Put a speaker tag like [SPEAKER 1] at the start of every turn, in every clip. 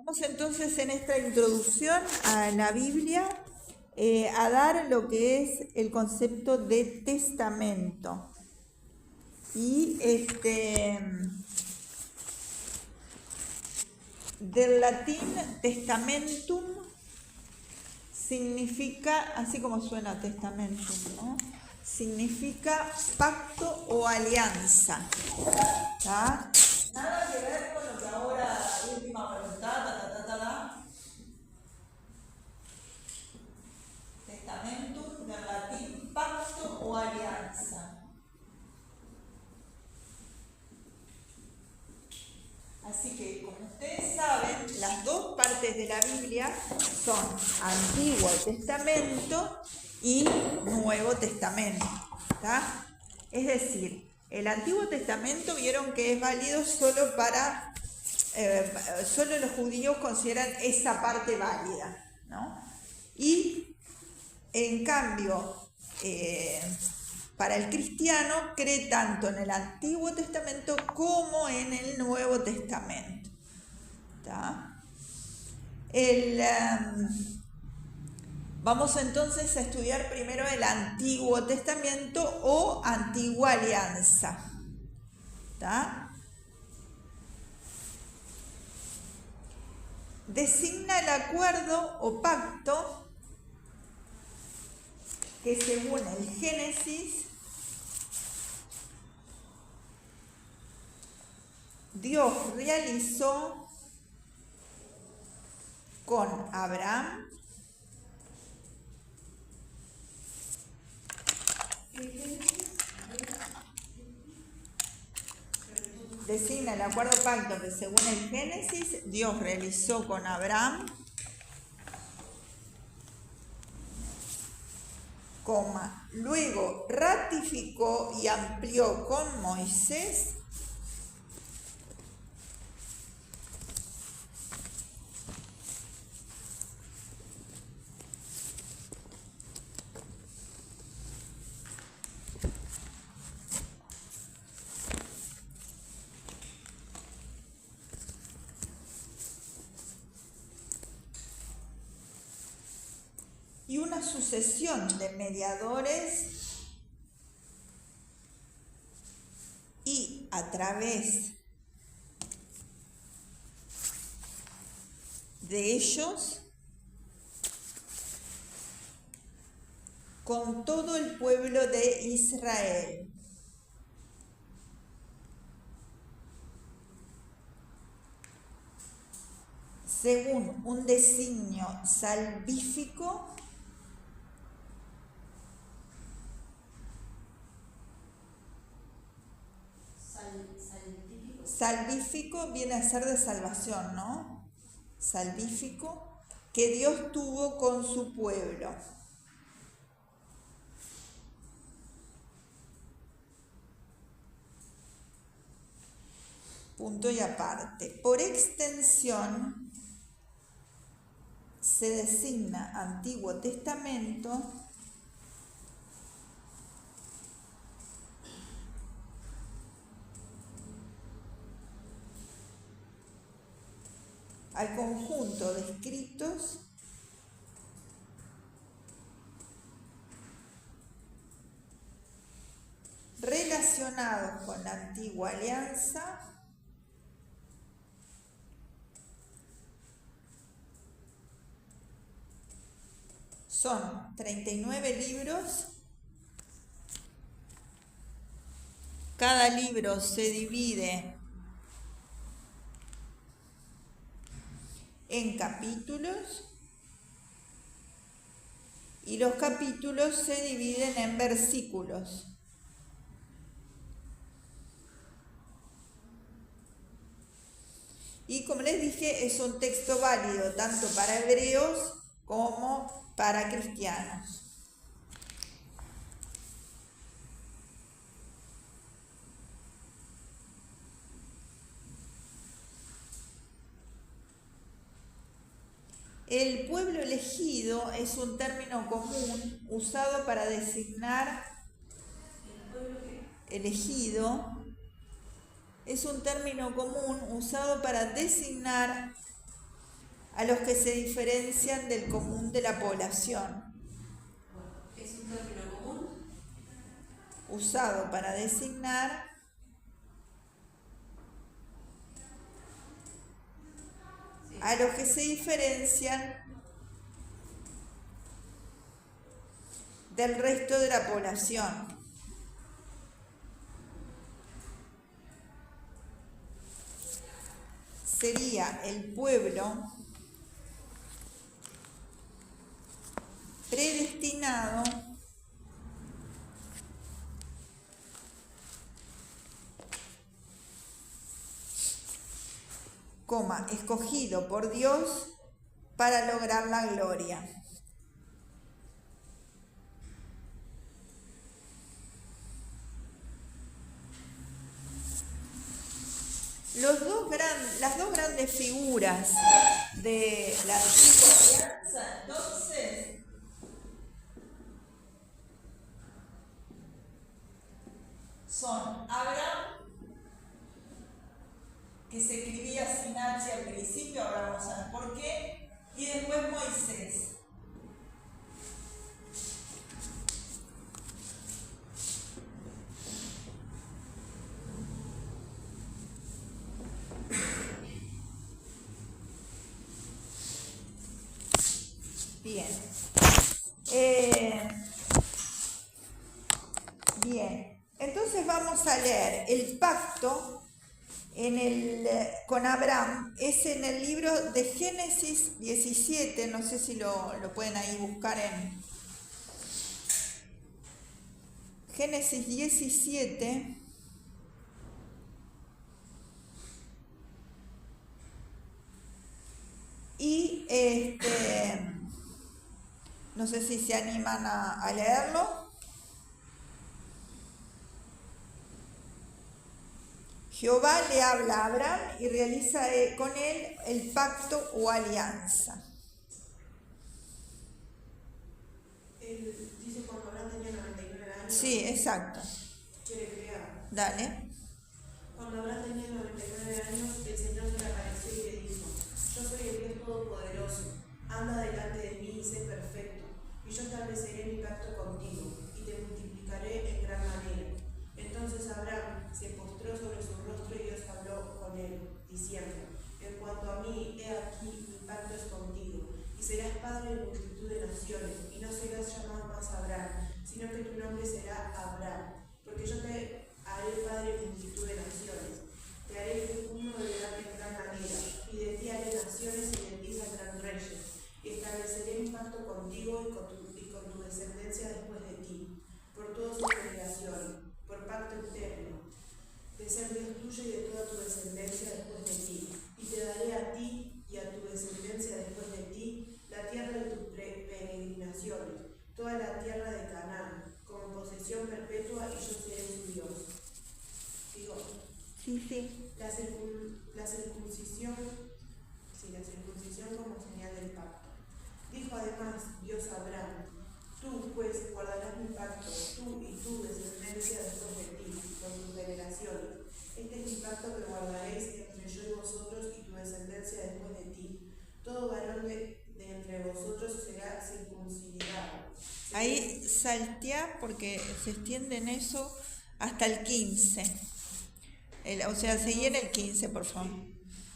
[SPEAKER 1] Vamos entonces en esta introducción a la Biblia a dar lo que es el concepto de testamento. Y del latín testamentum significa, así como suena testamentum, ¿no? Significa pacto o alianza. ¿Tá? Nada que ver con lo que ahora, última pregunta, Testamentum, del latín pacto o alianza. Así que, como ustedes saben, las dos partes de la Biblia son Antiguo Testamento y Nuevo Testamento. ¿Tá? Es decir, el Antiguo Testamento vieron que es válido solo para, solo los judíos consideran esa parte válida, ¿no? Y en cambio, para el cristiano cree tanto en el Antiguo Testamento como en el Nuevo Testamento. ¿Tá? Vamos entonces a estudiar primero el Antiguo Testamento o Antigua Alianza. ¿Tá? Designa el acuerdo o pacto que según el Génesis Dios realizó con Abraham, designa el acuerdo pacto que según el Génesis Dios realizó con Abraham, luego ratificó y amplió con Moisés, y una sucesión de mediadores, y a través de ellos con todo el pueblo de Israel. Según un designio salvífico, salvífico viene a ser de salvación, ¿no? Salvífico, que Dios tuvo con su pueblo. Punto y aparte. Por extensión, se designa Antiguo Testamento al conjunto de escritos relacionados con la Antigua Alianza son 39 libros. Cada libro se divide en capítulos y los capítulos se dividen en versículos. Y como les dije, es un texto válido tanto para hebreos como para cristianos. El pueblo elegido es un término común usado para designar elegido. Es un término común usado para designar a los que se diferencian del común de la población.
[SPEAKER 2] ¿Es un término común?
[SPEAKER 1] Usado para designar a los que se diferencian del resto de la población. Sería el pueblo predestinado escogido por Dios para lograr la gloria. Las dos grandes figuras de la antigua alianza, entonces, son Abraham, que se escribía sin H al principio, ahora vamos a ver por qué, y después Moisés. Bien. Bien. Entonces vamos a leer el pacto con Abraham. Es en el libro de Génesis 17. No sé si lo pueden ahí buscar en Génesis 17. Y no sé si se animan a leerlo. Jehová le habla a Abraham y realiza con él el pacto o alianza.
[SPEAKER 2] Él dice cuando Abraham tenía 99 años.
[SPEAKER 1] Sí, exacto.
[SPEAKER 2] Quiere crear.
[SPEAKER 1] Dale.
[SPEAKER 2] Cuando Abraham tenía 99 años, el Señor se le apareció y le dijo: yo soy el Dios Todopoderoso, anda delante de mí y sé perfecto, y yo estableceré mi pacto contigo, y te multiplicaré en gran manera. Entonces Abraham se postró sobre su rostro y Dios habló con él, diciendo: en cuanto a mí, he aquí, mi pacto es contigo, y serás padre de multitud de naciones, y no serás llamado más Abraham, sino que tu nombre será Abraham, porque yo te haré padre de multitud de naciones. Te haré fecundo de gran manera, y de ti haré naciones y de ti saldrán reyes. Y estableceré mi pacto contigo y con tu descendencia después de ti, por toda su generación, por pacto eterno, de ser Dios tuyo y de toda tu descendencia después de ti. Y te daré a ti y a tu descendencia después de ti la tierra de tus peregrinaciones, toda la tierra de Canaán, como posesión perpetua, y yo seré su Dios. Digo,
[SPEAKER 1] Sí.
[SPEAKER 2] la circuncisión como señal del pacto. Dijo además Dios a Abraham: tú pues guardarás mi pacto, tú y tu descendencia después de ti, con tus generaciones. Este es mi pacto que guardaréis entre yo y vosotros y tu descendencia después de ti. Todo varón de entre vosotros será circuncidado.
[SPEAKER 1] Ahí saltea porque se extiende en eso hasta el 15. O sea, seguí en el 15, por favor.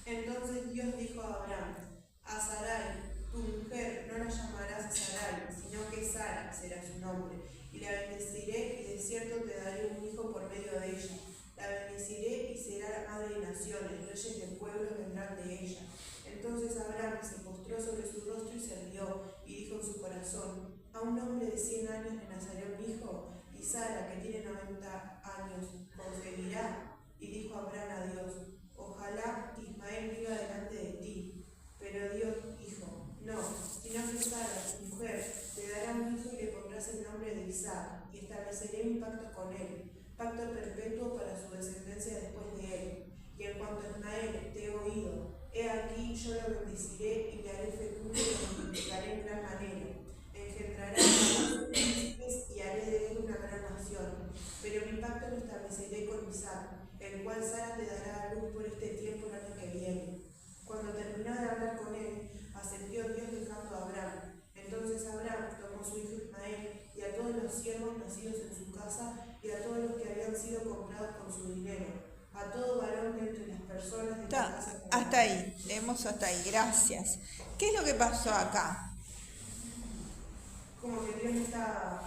[SPEAKER 2] Entonces Dios dijo a Abraham: a Sarai, tu mujer, no la llamarás Sarai, sino que Sara será su nombre, y la bendeciré, y de cierto te daré un hijo por medio de ella. La bendeciré y será madre de naciones, reyes de pueblos vendrán de ella. Entonces Abraham se postró sobre su rostro y se rió, y dijo en su corazón: a un hombre de 100 años le nacerá un hijo, y Sara, que tiene 90 años, concebirá. Y dijo Abraham a Dios: ojalá Ismael viva delante de ti. Pero Dios dijo: no, sino que Sara, tu mujer, te dará un hijo y le pondrás el nombre de Isaac, y estableceré mi pacto con él, pacto perpetuo para su descendencia después de él. Y en cuanto a Ismael, te he oído, he aquí yo lo bendeciré y le haré fecundo y lo multiplicaré en gran manera. Engendrará príncipes y haré de él una gran nación. Pero mi pacto lo estableceré con Isaac, el cual Sara te dará a luz por este tiempo el año que viene. Cuando terminó de hablar con él, personas de
[SPEAKER 1] Está,
[SPEAKER 2] clase común.
[SPEAKER 1] hasta ahí, leemos hasta ahí, gracias. ¿Qué es lo que pasó acá?
[SPEAKER 2] Como que Dios está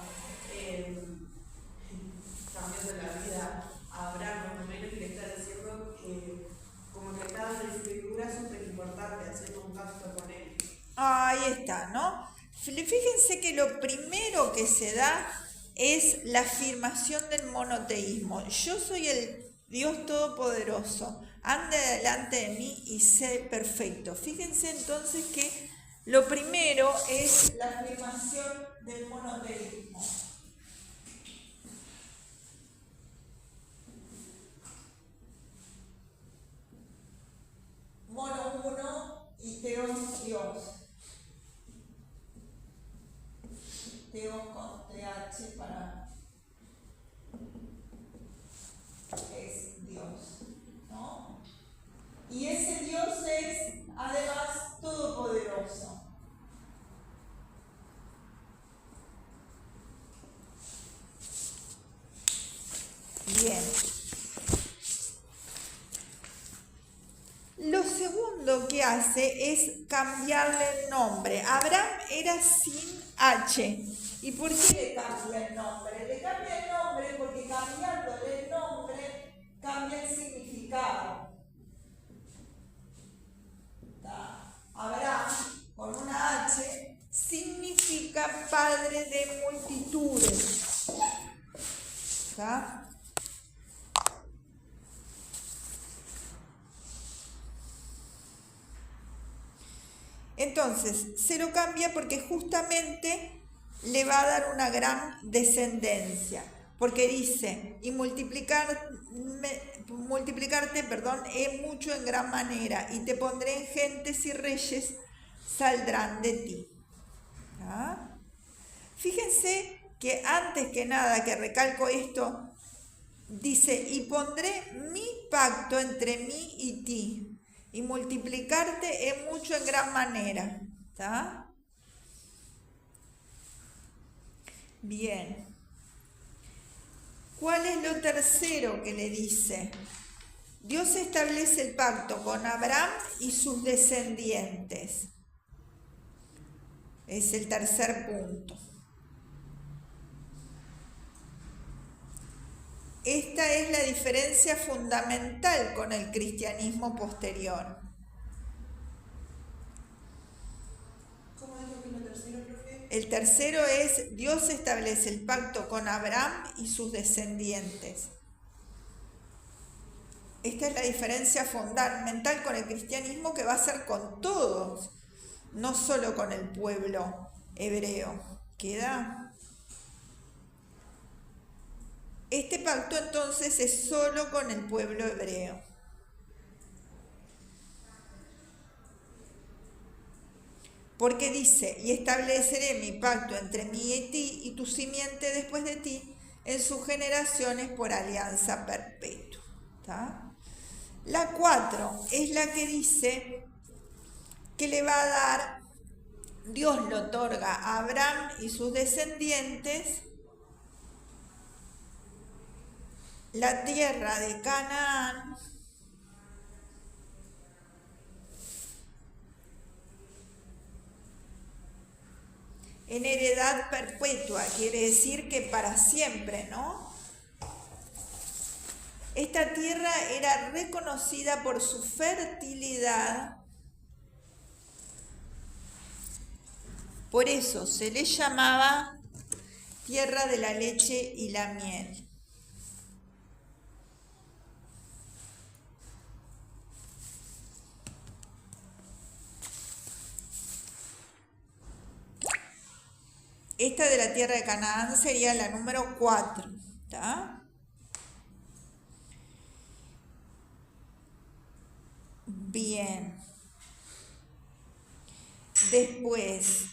[SPEAKER 2] cambiando la vida a Abraham, más o menos, y le está diciendo que como que cada figura es súper importante, haciendo un pacto con él.
[SPEAKER 1] Ahí está, ¿no? Fíjense que lo primero que se da es la afirmación del monoteísmo. Yo soy el Dios Todopoderoso, ande delante de mí y sé perfecto. Fíjense entonces que lo primero es la afirmación del monoteísmo. Mono uno y Teos Dios. Teos con TH para es Dios, ¿no? Y ese Dios es además todopoderoso. Bien. Lo segundo que hace es cambiarle el nombre. Abraham era sin H. ¿Y por qué le cambia el nombre? Le cambia el nombre porque cambiándole el nombre cambia el significado. Abraham, con una H, significa padre de multitudes. ¿Está? Entonces, se lo cambia porque justamente le va a dar una gran descendencia. Porque dice, y multiplicarte, mucho en gran manera, y te pondré en gentes y reyes saldrán de ti. ¿Ah? Fíjense que antes que nada, que recalco esto, dice, y pondré mi pacto entre mí y ti, y multiplicarte es mucho en gran manera. ¿Está? Bien. ¿Cuál es lo tercero que le dice? Dios establece el pacto con Abraham y sus descendientes. Es el tercer punto. Esta es la diferencia fundamental con el cristianismo posterior.
[SPEAKER 2] ¿Cómo dijo que es lo tercero, profe?
[SPEAKER 1] El tercero es, Dios establece el pacto con Abraham y sus descendientes. Esta es la diferencia fundamental con el cristianismo, que va a ser con todos, no solo con el pueblo hebreo. ¿Queda? Este pacto entonces es solo con el pueblo hebreo. Porque dice, y estableceré mi pacto entre mí y ti y tu simiente después de ti en sus generaciones por alianza perpetua. ¿Está? La 4 es la que dice que le va a dar, Dios le otorga a Abraham y sus descendientes la tierra de Canaán en heredad perpetua, quiere decir que para siempre, ¿no? Esta tierra era reconocida por su fertilidad, por eso se le llamaba tierra de la leche y la miel. Esta de la tierra de Canaán sería la número 4. ¿Está? Bien. Después,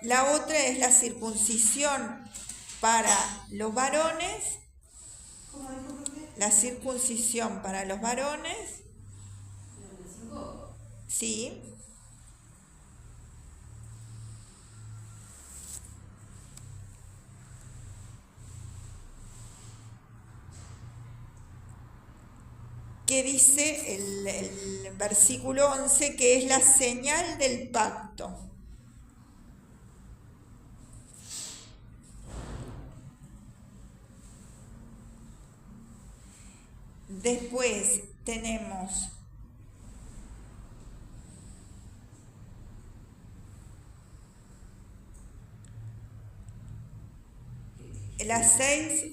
[SPEAKER 1] la otra es la circuncisión para los varones.
[SPEAKER 2] ¿Cómo dijo, profe?
[SPEAKER 1] La circuncisión para los varones. Sí. Que que dice el versículo 11, que es la señal del pacto. Después tenemos las 6,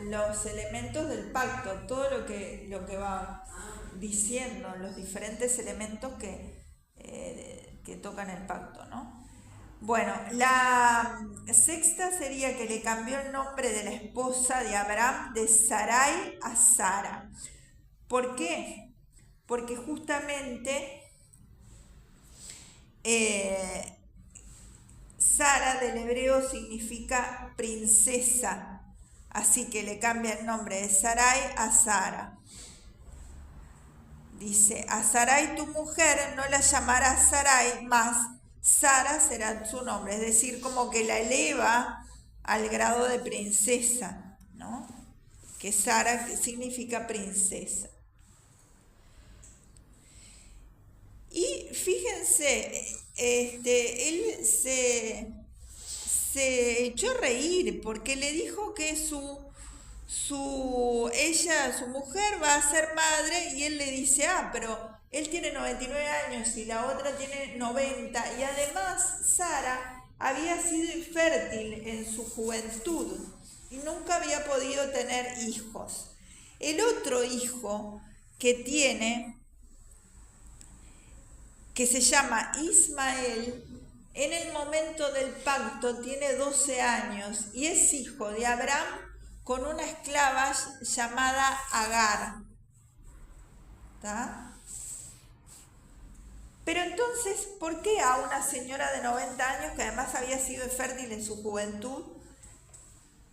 [SPEAKER 1] los elementos del pacto, todo lo que va diciendo, los diferentes elementos que tocan el pacto, ¿no? Bueno, la sexta sería que le cambió el nombre de la esposa de Abraham de Sarai a Sara. ¿Por qué? Porque justamente Sara del hebreo significa princesa, así que le cambia el nombre de Sarai a Sara. Dice, a Sarai tu mujer no la llamarás Sarai, más Sara será su nombre, es decir, como que la eleva al grado de princesa, ¿no? Que Sara significa princesa. Y fíjense, él se echó a reír porque le dijo que su mujer va a ser madre, y él le dice, pero él tiene 99 años y la otra tiene 90, y además Sara había sido infértil en su juventud y nunca había podido tener hijos. El otro hijo que tiene, que se llama Ismael, en el momento del pacto tiene 12 años y es hijo de Abraham con una esclava llamada Agar. ¿Está? Pero entonces, ¿por qué a una señora de 90 años, que además había sido infértil en su juventud,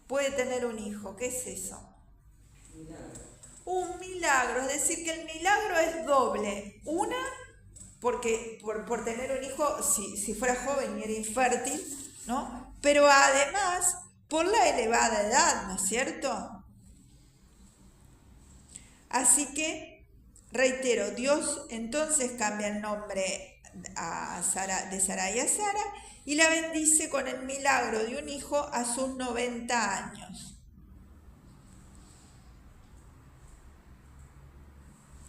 [SPEAKER 1] puede tener un hijo? ¿Qué es eso? Un milagro, es decir, que el milagro es doble. Una, porque por tener un hijo, si fuera joven y era infértil, ¿no? Pero además, por la elevada edad, ¿no es cierto? Así que, reitero, Dios entonces cambia el nombre de Sarai a Sara y la bendice con el milagro de un hijo a sus 90 años.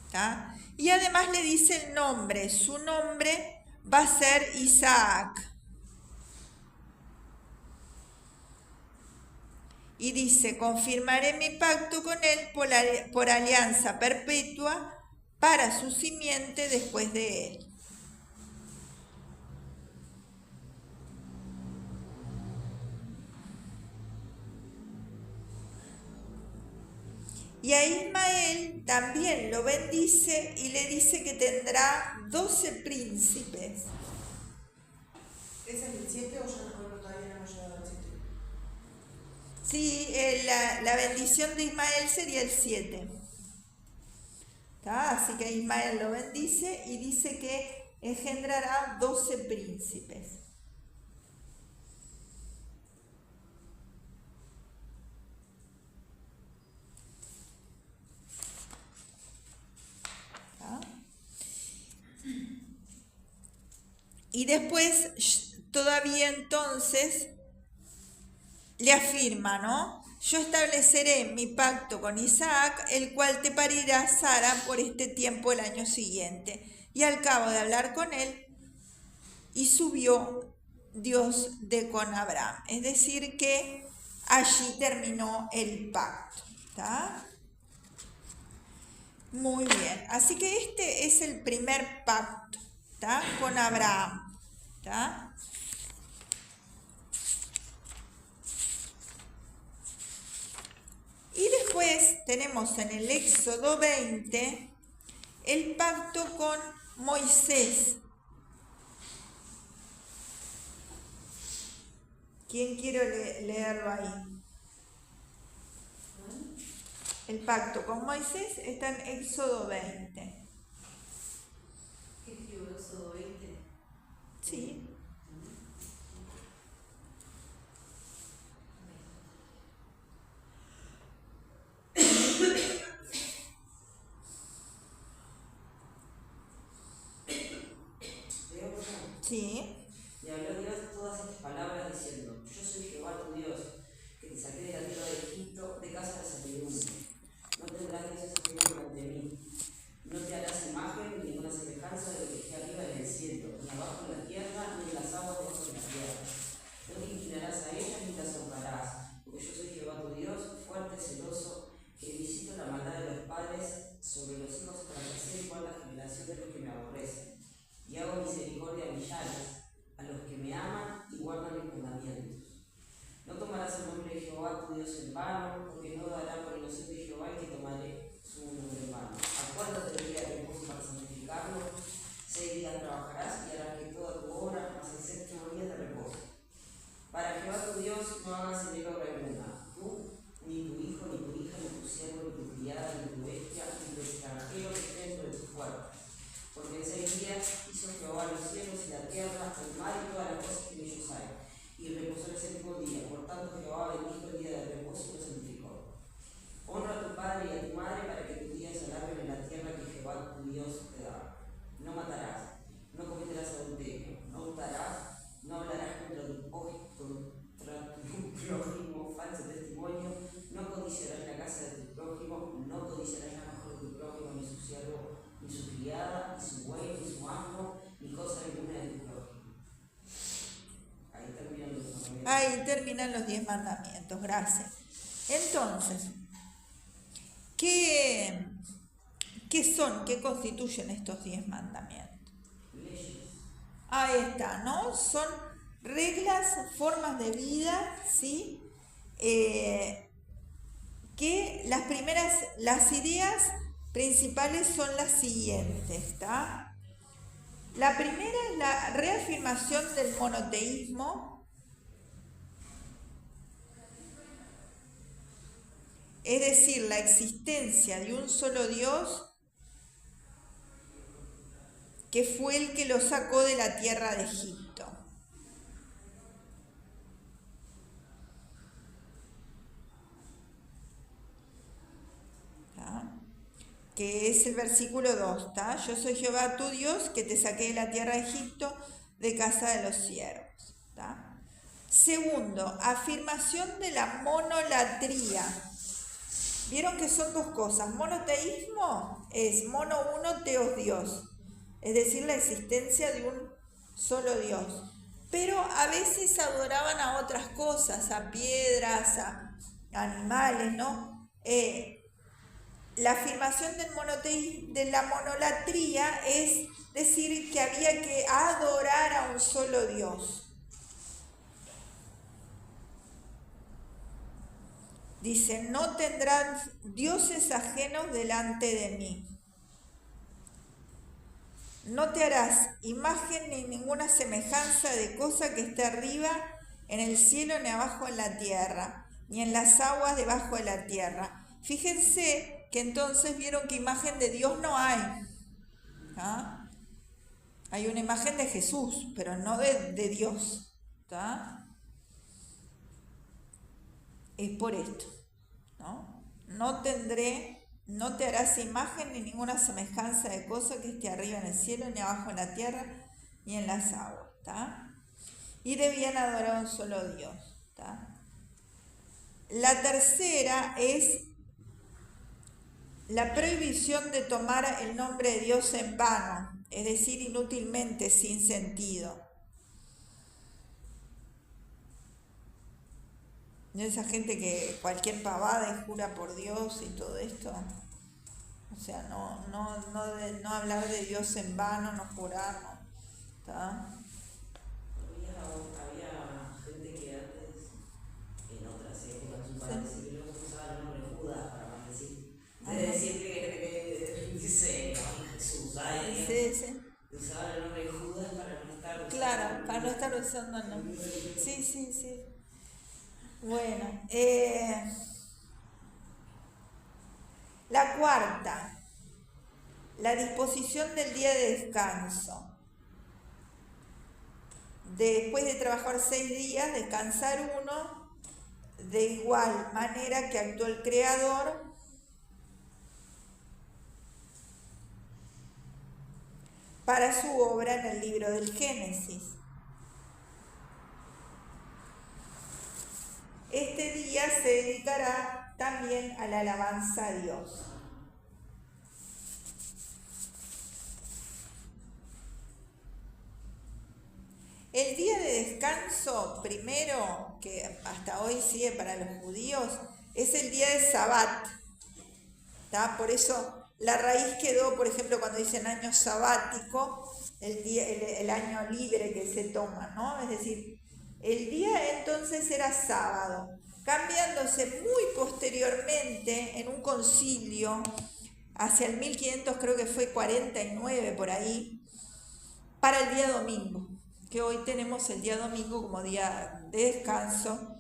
[SPEAKER 1] ¿Está? Y además le dice el nombre, su nombre va a ser Isaac. Y dice, confirmaré mi pacto con él por alianza perpetua para su simiente después de él. Y a Ismael también lo bendice y le dice que tendrá 12 príncipes.
[SPEAKER 2] ¿Ese es el 7 o ya todavía no hemos llegado al 7?
[SPEAKER 1] Sí, la bendición de Ismael sería el 7. ¿Está? Así que Ismael lo bendice y dice que engendrará 12 príncipes. Y después, todavía entonces, le afirma, ¿no? Yo estableceré mi pacto con Isaac, el cual te parirá Sara por este tiempo el año siguiente. Y al cabo de hablar con él, y subió Dios de con Abraham. Es decir, que allí terminó el pacto. ¿Está? Muy bien. Así que este es el primer pacto, ¿está? Con Abraham. ¿Está? Y después tenemos en el Éxodo 20 el pacto con Moisés. ¿Quién quiere leerlo ahí? El pacto con Moisés está en Éxodo 20.
[SPEAKER 3] ¿Qué escribió Éxodo 20?
[SPEAKER 1] Sí. Sí.
[SPEAKER 4] Y habló Dios todas estas palabras diciendo: Yo soy Jehová tu Dios, que te saqué de la tierra de Egipto, de casa de servidumbre. No tendrás dioses ajenos ante mí. No te harás imagen ni ninguna semejanza de lo que esté arriba en el cielo, ni abajo en la tierra, ni en las aguas debajo de la tierra. No te inclinarás a ellas ni las honrarás, porque yo soy Jehová tu Dios, fuerte, celoso, que visito la maldad de los padres sobre los hijos hasta la tercera y cuarta generación de los que me aborrecen. Y hago misericordia a millares, a los que me aman y guardan mis mandamientos. No tomarás el nombre de Jehová tu Dios en vano, porque no dará por inocente de Jehová el que tomaré su nombre en vano. Acuérdate del día de reposo para santificarlo. 6 días trabajarás y harás que toda tu obra, mas el séptimo día de reposo. Para Jehová tu Dios no hagas en él obra alguna, tú, ni tu hijo, ni tu hija, ni tu siervo, ni tu criada, ni tu bestia, ni tu extranjero que esté dentro de tus puertas. Porque en 6 días hizo Jehová los cielos y la tierra, el mar y todas las cosas que en ellos hay. Y reposó el séptimo día. Por tanto, Jehová bendijo el día de reposo y lo santificó. Honra a tu padre y a tu madre para que tus días se alarguen en la tierra que Jehová tu Dios te da. No matarás, no cometerás adulterio, no hurtarás, no hablarás contra tu prójimo falso testimonio, no codiciarás la casa de tu prójimo, no codiciarás la mujer de tu prójimo, ni su siervo, ni su criada, ni su buey, ni su asno, ni cosa ninguna de tu prójimo.
[SPEAKER 1] Ahí terminan los 10 mandamientos, gracias. Entonces, ¿qué son, qué constituyen estos 10 mandamientos? Ahí está, ¿no? Son reglas, formas de vida, ¿sí? Que las ideas principales son las siguientes, ¿está? La primera es la reafirmación del monoteísmo, es decir, la existencia de un solo Dios que fue el que lo sacó de la tierra de Egipto. ¿Tá? Que es el versículo 2, ¿tá? Yo soy Jehová tu Dios, que te saqué de la tierra de Egipto, de casa de los siervos. ¿Tá? Segundo, afirmación de la monolatría. Vieron que son dos cosas. Monoteísmo es mono uno, teos Dios. Es decir, la existencia de un solo Dios. Pero a veces adoraban a otras cosas, a piedras, a animales, ¿no? La afirmación de la monolatría es decir que había que adorar a un solo Dios. Dice, no tendrán dioses ajenos delante de mí. No te harás imagen ni ninguna semejanza de cosa que esté arriba en el cielo ni abajo en la tierra, ni en las aguas debajo de la tierra. Fíjense que entonces vieron que imagen de Dios no hay. ¿Ah? Hay una imagen de Jesús, pero no de Dios. ¿Tá? Es por esto. No te harás imagen ni ninguna semejanza de cosa que esté arriba en el cielo, ni abajo en la tierra, ni en las aguas. ¿Tá? Y debían adorar a un solo Dios. ¿Tá? La tercera es la prohibición de tomar el nombre de Dios en vano, es decir, inútilmente, sin sentido. ¿No? Esa gente que cualquier pavada y jura por Dios y todo esto. O sea, no hablar de Dios en vano, no jurar, ¿no? ¿Tá?
[SPEAKER 4] Había gente que antes, en otras épocas, un par de siglos, usaba el nombre de Judas para maldecir. De decir que dice Jesús,
[SPEAKER 1] sí.
[SPEAKER 4] Usaba el nombre de Judas para no estar...
[SPEAKER 1] Claro, para no estar usando el nombre. Sí. Bueno, la cuarta, la disposición del día de descanso. Después de trabajar 6 días, descansar uno, de igual manera que actuó el Creador. para su obra en el libro del Génesis. Este día se dedicará también a la alabanza a Dios. El día de descanso primero, que hasta hoy sigue para los judíos, es el día de Sabbat. ¿Tá? Por eso la raíz quedó, por ejemplo, cuando dicen año sabático, el año libre que se toma, ¿no? Es decir, el día entonces era sábado, cambiándose muy posteriormente en un concilio, hacia el 1500 creo que fue 49 por ahí, para el día domingo, que hoy tenemos el día domingo como día de descanso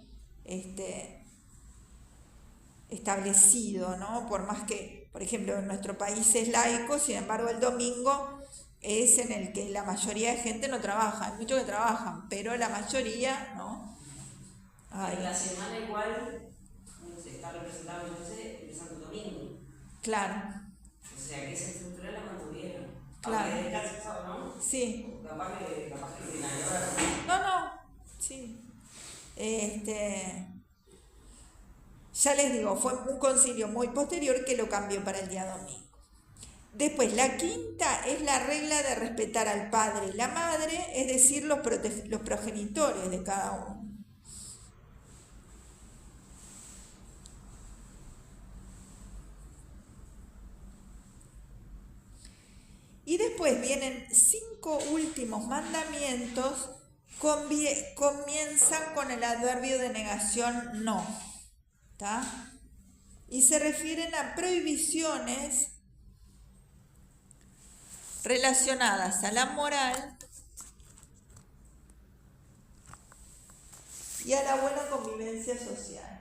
[SPEAKER 1] establecido, ¿no? Por más que, por ejemplo, en nuestro país es laico, sin embargo el domingo es en el que la mayoría de gente no trabaja, hay muchos que trabajan, pero la mayoría, ¿no?
[SPEAKER 4] En la semana igual está representado, no sé, el Santo Domingo.
[SPEAKER 1] Claro.
[SPEAKER 4] O sea que esa estructura la mantuvieron.
[SPEAKER 1] Claro.
[SPEAKER 4] Aunque descansa, ¿no?
[SPEAKER 1] Sí.
[SPEAKER 4] Capaz que tiene ahora.
[SPEAKER 1] No, sí. Ya les digo, fue un concilio muy posterior que lo cambió para el día domingo. Después, la quinta es la regla de respetar al padre y la madre, es decir, los progenitores de cada uno. Y después vienen 5 últimos mandamientos, comienzan con el adverbio de negación no, ¿tá? Y se refieren a prohibiciones relacionadas a la moral y a la buena convivencia social.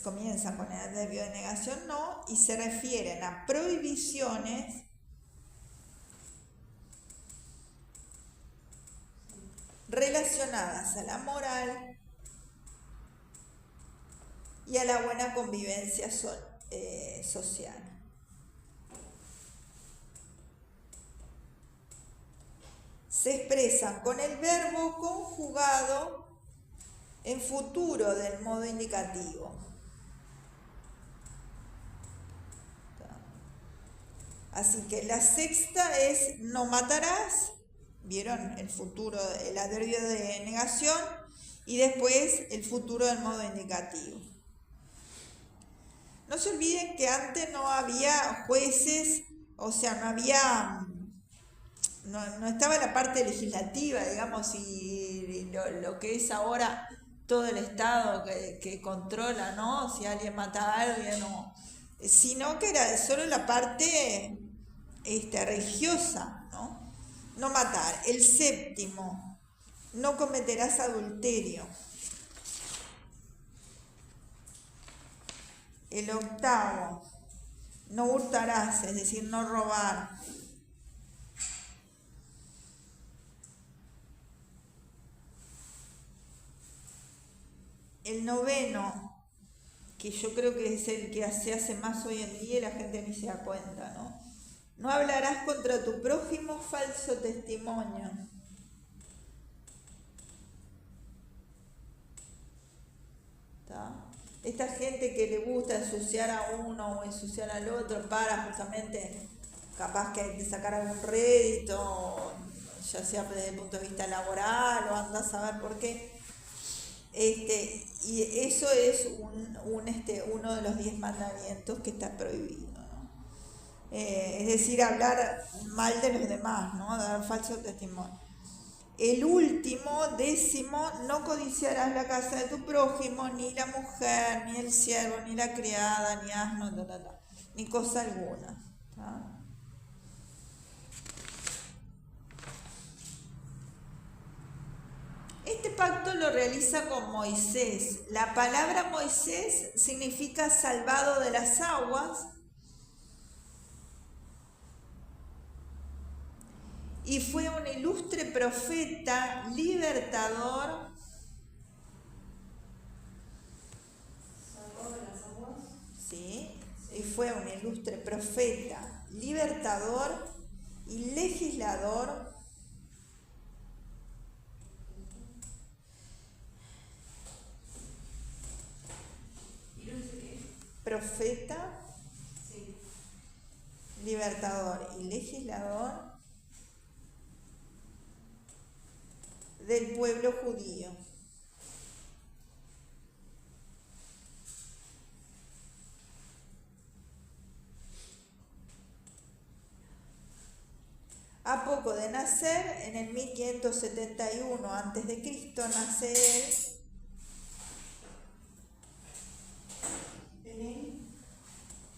[SPEAKER 1] Comienzan con el adverbio de negación no y se refieren a prohibiciones relacionadas a la moral y a la buena convivencia social. Se expresan con el verbo conjugado en futuro del modo indicativo. Así que la sexta es no matarás, ¿vieron? El futuro, el adverbio de negación, y después el futuro del modo indicativo. No se olviden que antes no había jueces, o sea, no estaba la parte legislativa, digamos, y lo que es ahora todo el Estado que controla, ¿no? Si alguien mata a alguien o... Sino que era solo la parte religiosa, ¿no? No matar. El séptimo, no cometerás adulterio. El octavo, no hurtarás, es decir, no robar. El noveno, que yo creo que es el que se hace más hoy en día y la gente ni se da cuenta, ¿no? No hablarás contra tu prójimo falso testimonio. ¿Tá? Esta gente que le gusta ensuciar a uno o ensuciar al otro para justamente capaz que de sacar algún rédito, ya sea desde el punto de vista laboral o anda a saber por qué. Y eso es uno de los 10 mandamientos que está prohibido, ¿no? Es decir, hablar mal de los demás, ¿no? Dar falso testimonio. El último, 10º, no codiciarás la casa de tu prójimo, ni la mujer, ni el siervo, ni la criada, ni asno, ni cosa alguna, ¿tá? Este pacto lo realiza con Moisés. La palabra Moisés significa salvado de las aguas y fue un ilustre profeta, libertador.
[SPEAKER 2] ¿Salvado de las aguas?
[SPEAKER 1] Sí, y fue un ilustre profeta, libertador y legislador profeta,
[SPEAKER 3] Sí.
[SPEAKER 1] libertador y legislador del pueblo judío. A poco de nacer, en el 1571 a.C., nace él.
[SPEAKER 2] En él,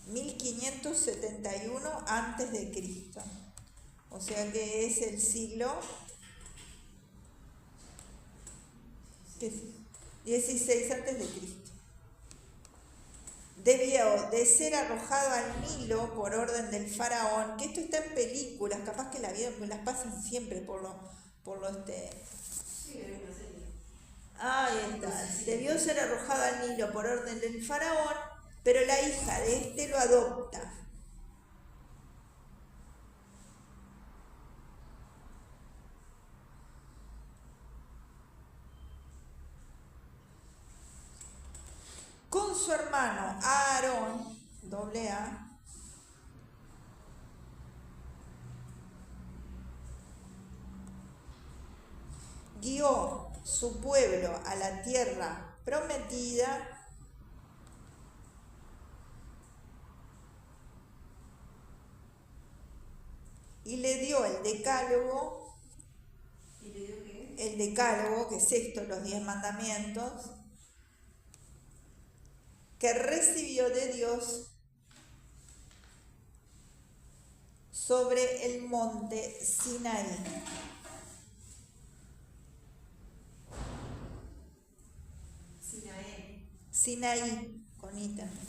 [SPEAKER 1] 1571 a.C. O sea que es el siglo XVI a.C. Debió de ser arrojado al Nilo por orden del faraón, que esto está en películas, capaz que la vieron, pues las pasan siempre por lo
[SPEAKER 3] Sí, hay una serie.
[SPEAKER 1] Ahí está. Debió ser arrojado al Nilo por orden del faraón, pero la hija de este lo adopta. Con su hermano Aarón, AA, guió su pueblo a la tierra prometida y le dio el decálogo.
[SPEAKER 3] ¿Y le digo qué?
[SPEAKER 1] El decálogo, que es esto, los 10 mandamientos, que recibió de Dios sobre el monte Sinaí. Sinaí, con I también.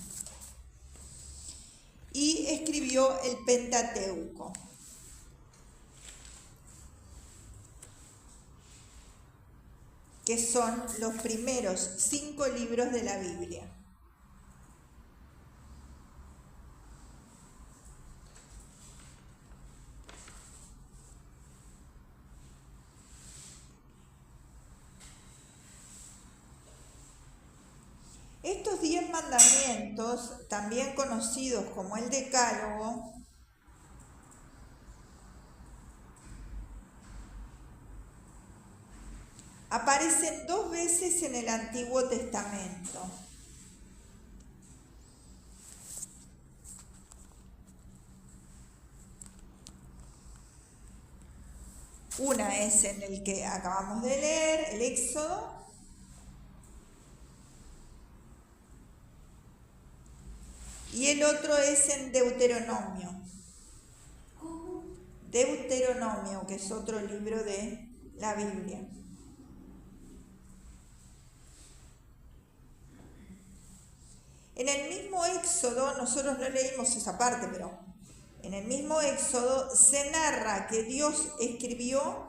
[SPEAKER 1] Y escribió el Pentateuco. Que son los primeros 5 libros de la Biblia. Estos 10 mandamientos, también conocidos como el Decálogo, aparecen 2 veces en el Antiguo Testamento. Una es en el que acabamos de leer, el Éxodo, y el otro es en Deuteronomio.
[SPEAKER 3] ¿Cómo?
[SPEAKER 1] Deuteronomio, que es otro libro de la Biblia. En el mismo Éxodo, nosotros no leímos esa parte, pero en el mismo Éxodo se narra que Dios escribió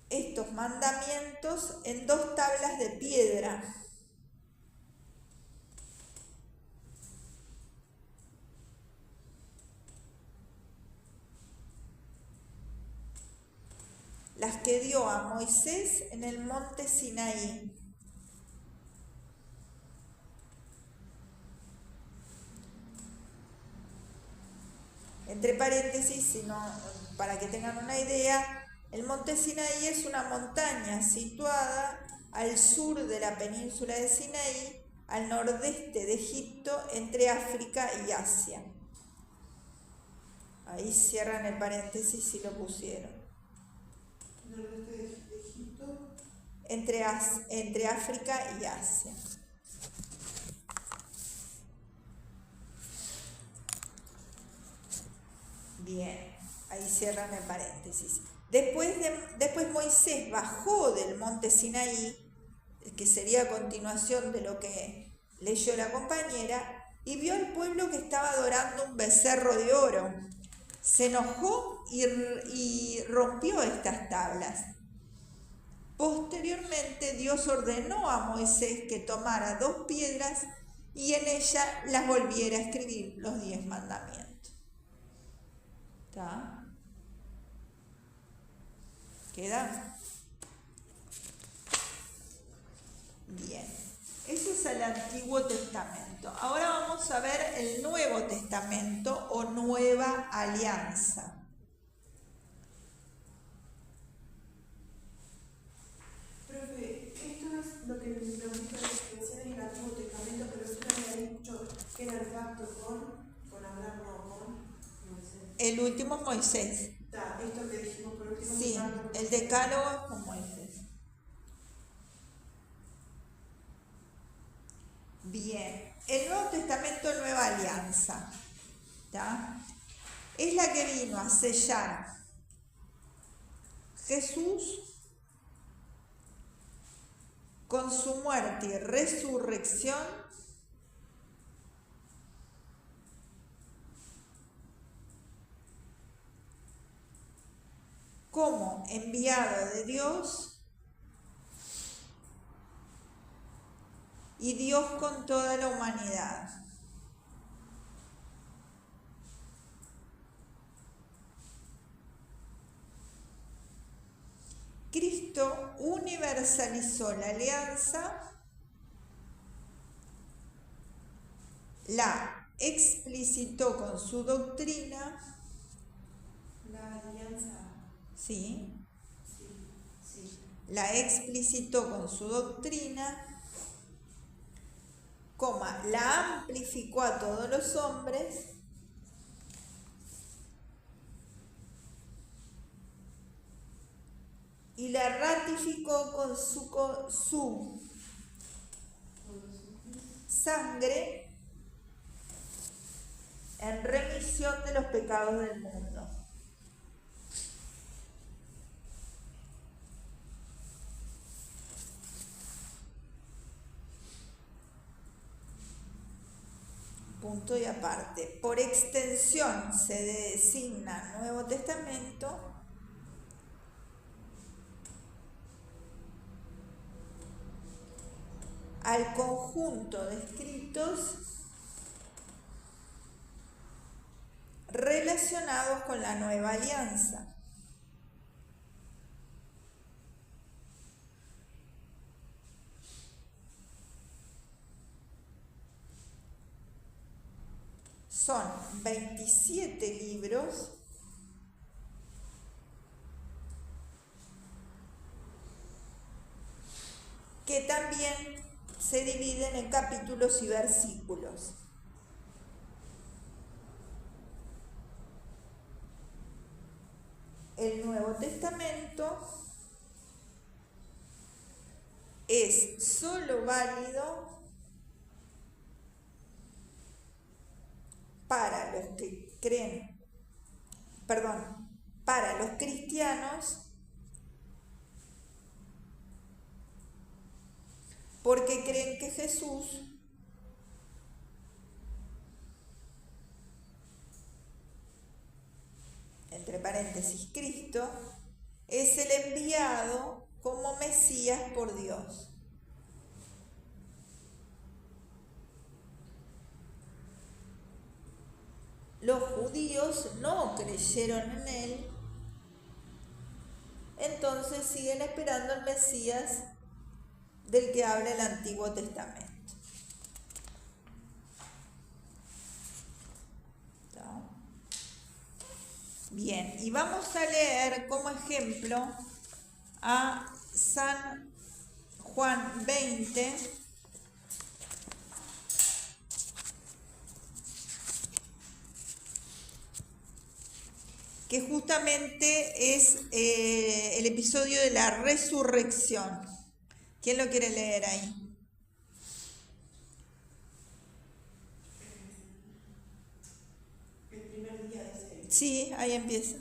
[SPEAKER 1] estos mandamientos en 2 tablas de piedra. Las que dio a Moisés en el monte Sinaí. Entre paréntesis, para que tengan una idea, el monte Sinaí es una montaña situada al sur de la península de Sinaí, al nordeste de Egipto, entre África y Asia. Ahí cierran el paréntesis si lo pusieron.
[SPEAKER 2] nordeste de Egipto.
[SPEAKER 1] Entre África y Asia. Bien, ahí cierran el paréntesis. Después Moisés bajó del monte Sinaí, que sería a continuación de lo que leyó la compañera, y vio al pueblo que estaba adorando un becerro de oro. Se enojó y rompió estas tablas. Posteriormente Dios ordenó a Moisés que tomara 2 piedras y en ellas las volviera a escribir los 10 mandamientos. ¿Está? ¿Queda? Bien. Eso es el Antiguo Testamento. Ahora vamos a ver el Nuevo Testamento o Nueva Alianza.
[SPEAKER 2] Profe, esto es lo que me preguntó la extensión en el Antiguo Testamento, pero usted me había dicho que era el pacto con Abraham, no con Moisés.
[SPEAKER 1] El último es Moisés.
[SPEAKER 2] Está, esto que dijimos por último.
[SPEAKER 1] Sí,
[SPEAKER 2] es pacto con
[SPEAKER 1] el
[SPEAKER 2] Moisés.
[SPEAKER 1] decálogo es con Moisés. Bien, el Nuevo Testamento, Nueva Alianza, ¿tá? Es la que vino a sellar Jesús con su muerte y resurrección como enviado de Dios y Dios con toda la humanidad. Cristo universalizó la alianza, la explicitó con su doctrina,
[SPEAKER 2] La alianza.
[SPEAKER 1] ¿sí?
[SPEAKER 2] Sí.
[SPEAKER 1] La explicitó con su doctrina, la amplificó a todos los hombres y la ratificó con su sangre en remisión de los pecados del mundo. Punto y aparte. Por extensión se designa Nuevo Testamento al conjunto de escritos relacionados con la Nueva Alianza. Son 27 libros que también se dividen en capítulos y versículos. El Nuevo Testamento es solo válido para los que creen, para los cristianos, porque creen que Jesús entre paréntesis Cristo es el enviado como Mesías por Dios. Los judíos no creyeron en él, entonces siguen esperando al Mesías del que habla el Antiguo Testamento. ¿No? Bien, y vamos a leer como ejemplo a San Juan 20, que justamente es el episodio de la resurrección. ¿Quién lo quiere leer ahí?
[SPEAKER 2] El primer día de
[SPEAKER 1] Sí, ahí empieza.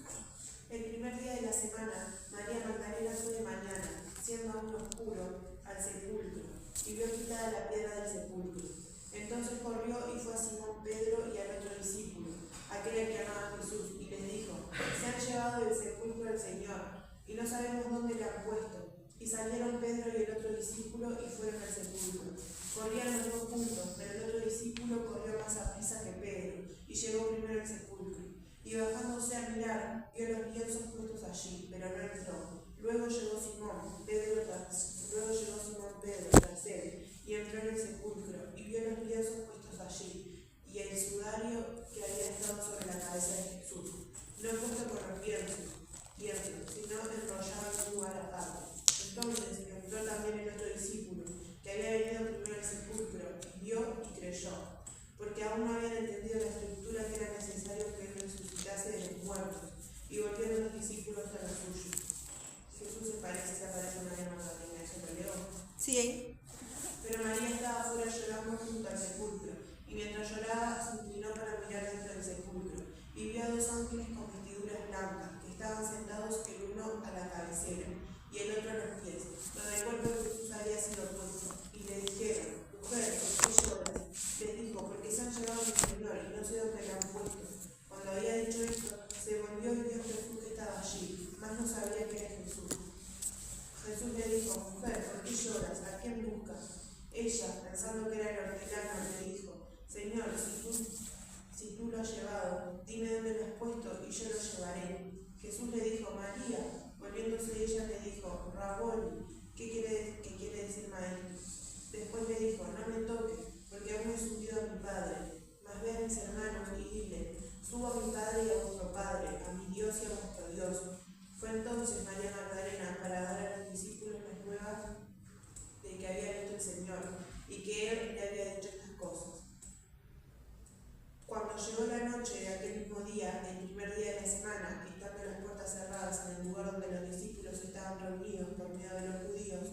[SPEAKER 2] El primer día de la semana, María Magdalena fue de mañana, siendo aún oscuro, al sepulcro, y vio quitada la piedra del sepulcro. Entonces corrió y fue a Simón Pedro y al otro discípulo, aquel al que amaba Jesús, y les dijo: se han llevado del sepulcro al Señor, y no sabemos dónde le han puesto. Y salieron Pedro y el otro discípulo y fueron al sepulcro. Corrían los dos juntos, pero el otro discípulo corrió más aprisa que Pedro y llegó primero al sepulcro. Y bajándose a mirar, vio los lienzos puestos allí, pero no entró. Luego llegó Simón Pedro tras él, y entró en el sepulcro, y vio los lienzos puestos allí, y el sudario que había estado sobre la cabeza de Jesús, no puesto con los lienzos, sino enrollado en un lugar aparte. Entonces entró también el otro discípulo, que había venido primero al sepulcro, y vio y creyó, porque aún no habían entendido la estructura que era necesario que él resucitase de los muertos, y volvieron los discípulos a los suyos. Jesús se aparece a María Magdalena, ¿eso lo leo?
[SPEAKER 1] Sí.
[SPEAKER 2] Pero María estaba afuera llorando junto al sepulcro, y mientras lloraba se inclinó para mirar dentro del sepulcro, y vio a dos ángeles con vestiduras blancas, que estaban sentados el uno a la cabecera, y el otro a los pies, donde el cuerpo de Jesús había sido puesto, y le dijeron: Mujer, ¿por qué lloras? Les dijo: porque se han llevado a mi Señor, y no sé dónde lo han puesto. Cuando había dicho esto, se volvió y vio a Jesús que estaba allí, mas no sabía que era Jesús. Jesús le dijo: Mujer, ¿por qué lloras? ¿A quién buscas? Ella, pensando que era el hortelano, le dijo: Señor, si tú lo has llevado, dime dónde lo has puesto y yo lo llevaré. Jesús le dijo: María. Volviéndose ella le dijo: Raboni, ¿qué quiere decir maestro? Después le dijo: No me toques, porque aún no he subido a mi Padre. Mas ve a mis hermanos y dile: Subo a mi Padre y a vuestro Padre, a mi Dios y a vuestro Dios. Fue entonces María Magdalena para dar a los discípulos las nuevas de que había visto el Señor y que Él le había dicho estas cosas. Cuando llegó la noche de aquel mismo día, el primer día de la semana, estando las puertas cerradas en el lugar donde los discípulos estaban reunidos por miedo de los judíos,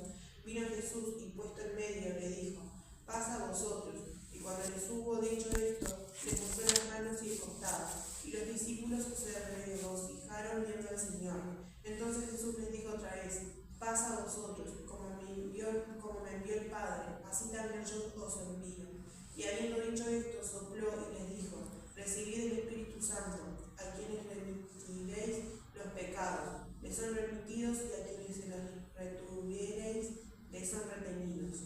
[SPEAKER 2] vino Jesús y puesto en medio le dijo: Paz a vosotros. Y cuando les hubo dicho esto, les mostró las manos y el costado. Y los discípulos se regocijaron viendo al Señor. Entonces Jesús les dijo otra vez: Paz a vosotros, como me envió el Padre, así también yo os envío. Y habiendo dicho esto, sopló y les dijo: Recibid el Espíritu Santo. A quienes remitiréis los pecados, les son remitidos, y a quienes se los retuviereis, les son retenidos.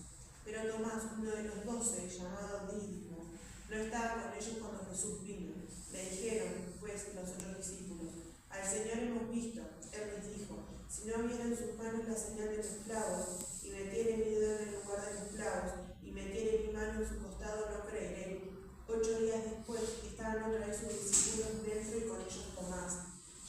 [SPEAKER 2] Pero Tomás, uno de los 12, llamado Dídimo, no estaba con ellos cuando Jesús vino. Le dijeron, pues, los otros discípulos: Al Señor hemos visto. Él les dijo: Si no viera en sus manos la señal de los clavos, y metiere mi dedo en el lugar de los clavos, y metiere mi mano en su costado, no creeré. 8 días después estaban otra vez sus discípulos dentro, y con ellos Tomás.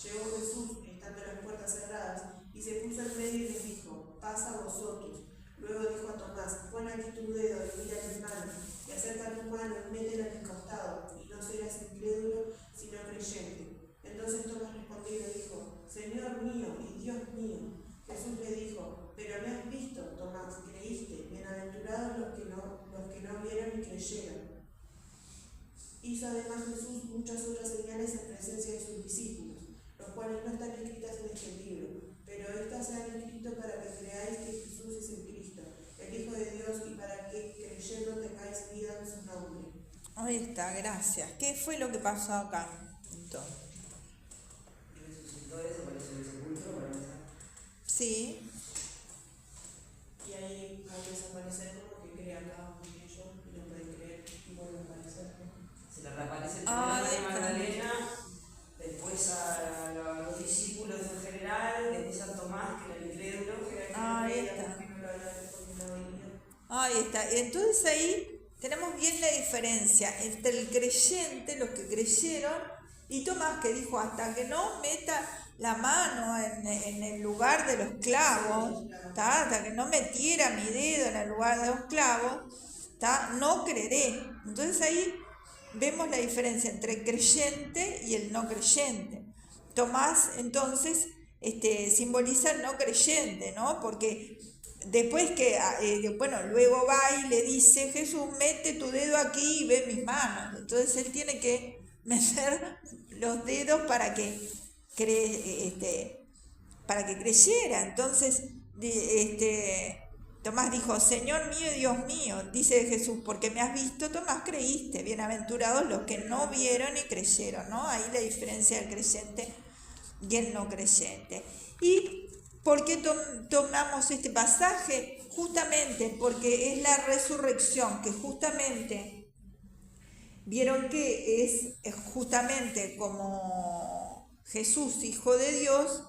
[SPEAKER 2] Llegó Jesús, estando las puertas cerradas, y se puso en medio y les dijo: Paz a vosotros. Luego dijo a Tomás: Pon aquí tu dedo y mira mis manos, y acerca tu mano y métela en mi costado, y no serás incrédulo, sino creyente. Entonces Tomás respondió y le dijo: Señor mío y Dios mío. Jesús le dijo: Pero me has visto, Tomás, creíste. Bienaventurados los que no vieron y creyeron. Hizo además Jesús muchas otras señales en presencia de sus discípulos, los cuales no están escritas en este libro, pero estas se han escrito para que creáis que Jesús es el Cristo, el Hijo de Dios, y para que creyendo tengáis vida en su nombre.
[SPEAKER 1] Ahí está, gracias. ¿Qué fue lo que pasó acá? Entonces,
[SPEAKER 4] Resucitó, desapareció en el sepulcro, para empezar.
[SPEAKER 1] sí.
[SPEAKER 2] Y ahí al desaparecer, como que crean cada uno de ellos y no pueden creer y vuelven a aparecer.
[SPEAKER 4] Se le reaparece primero a María Magdalena, después a los discípulos en general, después a Tomás, que era el incrédulo, que era el que no creía porque no lo había respondido la Biblia.
[SPEAKER 1] Ahí está. Entonces ahí tenemos bien la diferencia entre el creyente, los que creyeron, y Tomás, que dijo: hasta que no meta la mano en el lugar de los clavos, ¿tá? Hasta que no metiera mi dedo en el lugar de los clavos, ¿tá? No creeré. Entonces ahí vemos la diferencia entre el creyente y el no creyente. Tomás entonces simboliza el no creyente, ¿no? Porque después que, luego va y le dice Jesús: mete tu dedo aquí y ve mis manos. Entonces él tiene que meter los dedos para que creyera. Entonces Tomás dijo: Señor mío y Dios mío. Dice Jesús: porque me has visto, Tomás, creíste. Bienaventurados los que no vieron y creyeron, ¿no? Ahí la diferencia del creyente y el no creyente. Y ¿Por qué tomamos este pasaje? Justamente porque es la resurrección, que justamente, vieron que es justamente como Jesús, Hijo de Dios,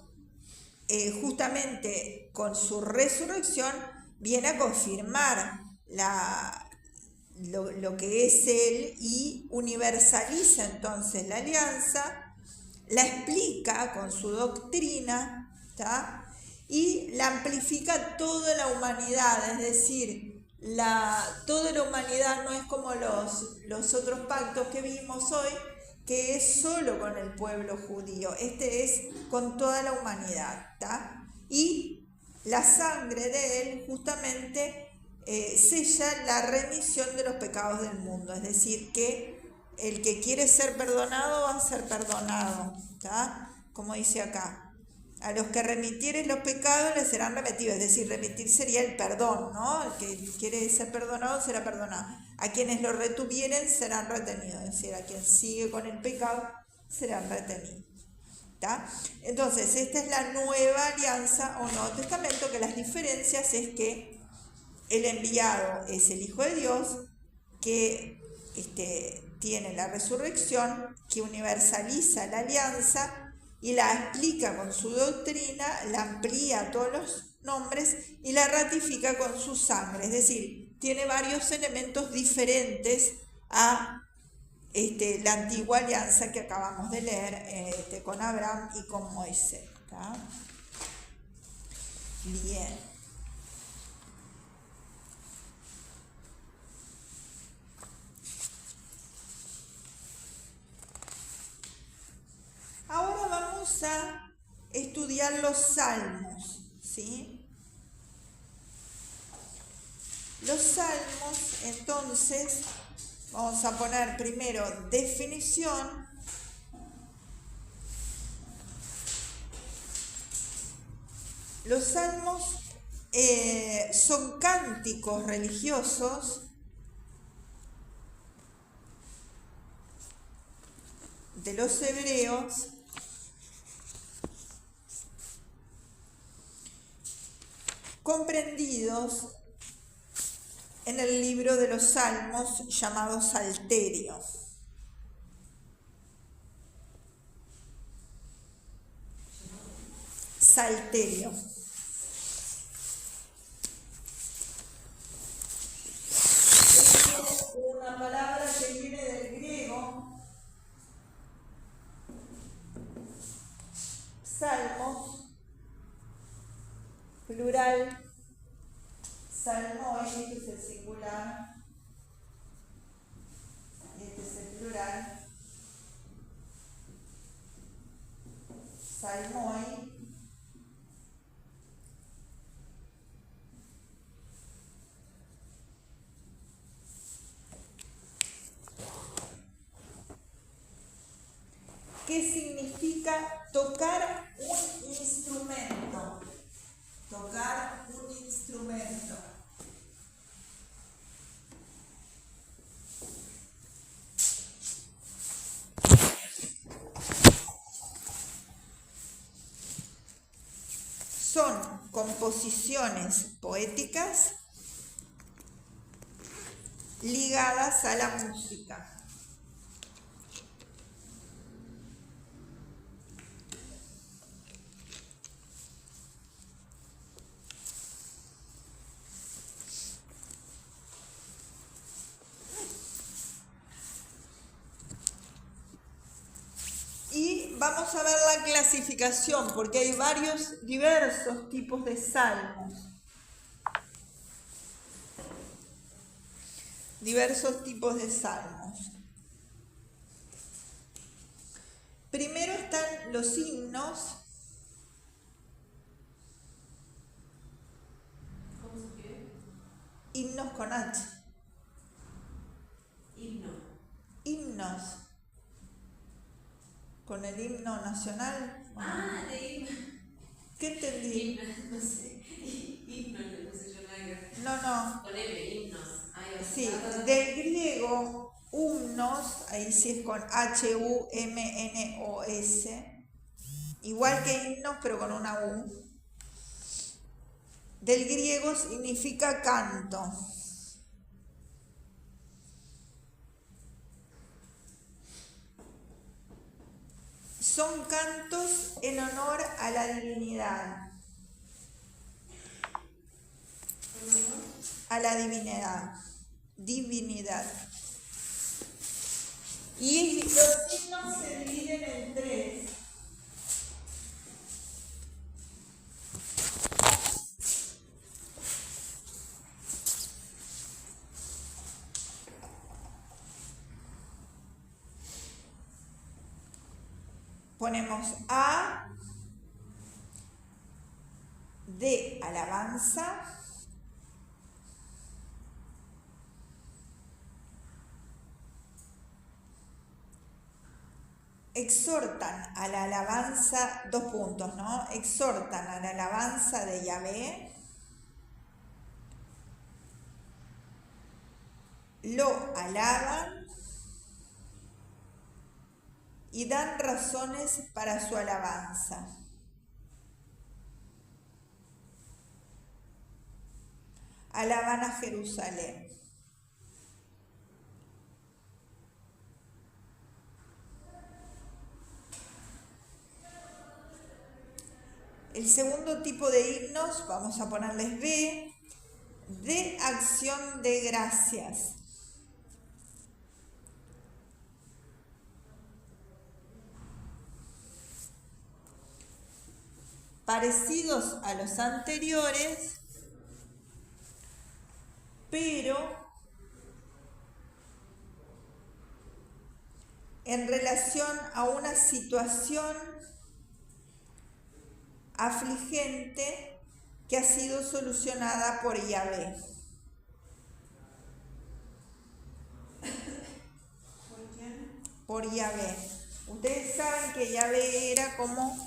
[SPEAKER 1] justamente con su resurrección viene a confirmar lo que es Él y universaliza entonces la alianza, la explica con su doctrina, ¿tá? Y la amplifica a toda la humanidad, es decir, toda la humanidad no es como los otros pactos que vimos hoy, que es solo con el pueblo judío, este es con toda la humanidad, ¿tá? Y la sangre de Él justamente sella la remisión de los pecados del mundo, es decir, que el que quiere ser perdonado va a ser perdonado, ¿tá? Como dice acá, a los que remitieren los pecados les serán remitidos, es decir, remitir sería el perdón, ¿no? El que quiere ser perdonado será perdonado. A quienes lo retuvieren serán retenidos, es decir, a quien sigue con el pecado serán retenidos, ¿tá? Entonces, esta es la nueva alianza o Nuevo Testamento, que las diferencias es que el enviado es el Hijo de Dios, que tiene la resurrección, que universaliza la alianza y la explica con su doctrina, la amplía a todos los nombres y la ratifica con su sangre. Es decir, tiene varios elementos diferentes a la antigua alianza que acabamos de leer con Abraham y con Moisés, ¿tá? Bien. Ahora vamos a estudiar los salmos, ¿sí? Los salmos, entonces, vamos a poner primero definición. Los salmos son cánticos religiosos de los hebreos comprendidos en el libro de los Salmos llamado Salterio. Salterio. Es una palabra que viene del griego, salmos, plural, salmoi, este es el singular, este es el plural, salmoi, ¿qué significa tocar un instrumento? Tocar un instrumento. Son composiciones poéticas ligadas a la música. Y vamos a ver la clasificación, porque hay diversos tipos de salmos. Diversos tipos de salmos. Primero están los himnos.
[SPEAKER 2] ¿Cómo se escribe?
[SPEAKER 1] Himnos con H.
[SPEAKER 2] Himno.
[SPEAKER 1] Himnos. Con el himno nacional.
[SPEAKER 2] Ah, de himno.
[SPEAKER 1] ¿Qué entendí?
[SPEAKER 2] Himno, no sé. Himno le puse yo nada.
[SPEAKER 1] No.
[SPEAKER 2] Con M, himnos. Ahí va.
[SPEAKER 1] Sí, del griego humnos, ahí sí es con H-U-M-N-O-S, igual que himnos pero con una U. del griego significa canto. Son cantos en honor a la divinidad. A la divinidad. Divinidad. Y los himnos se dividen en tres. Ponemos A de alabanza, exhortan a la alabanza, dos puntos, ¿no? Exhortan a la alabanza de Yahvé, lo alaban y dan razones para su alabanza. Alaban a Jerusalén. El segundo tipo de himnos, vamos a ponerles B, de acción de gracias. Parecidos a los anteriores, pero en relación a una situación afligente que ha sido solucionada por Yahvé.
[SPEAKER 2] ¿Por quién?
[SPEAKER 1] Por Yahvé. Ustedes saben que Yahvé era como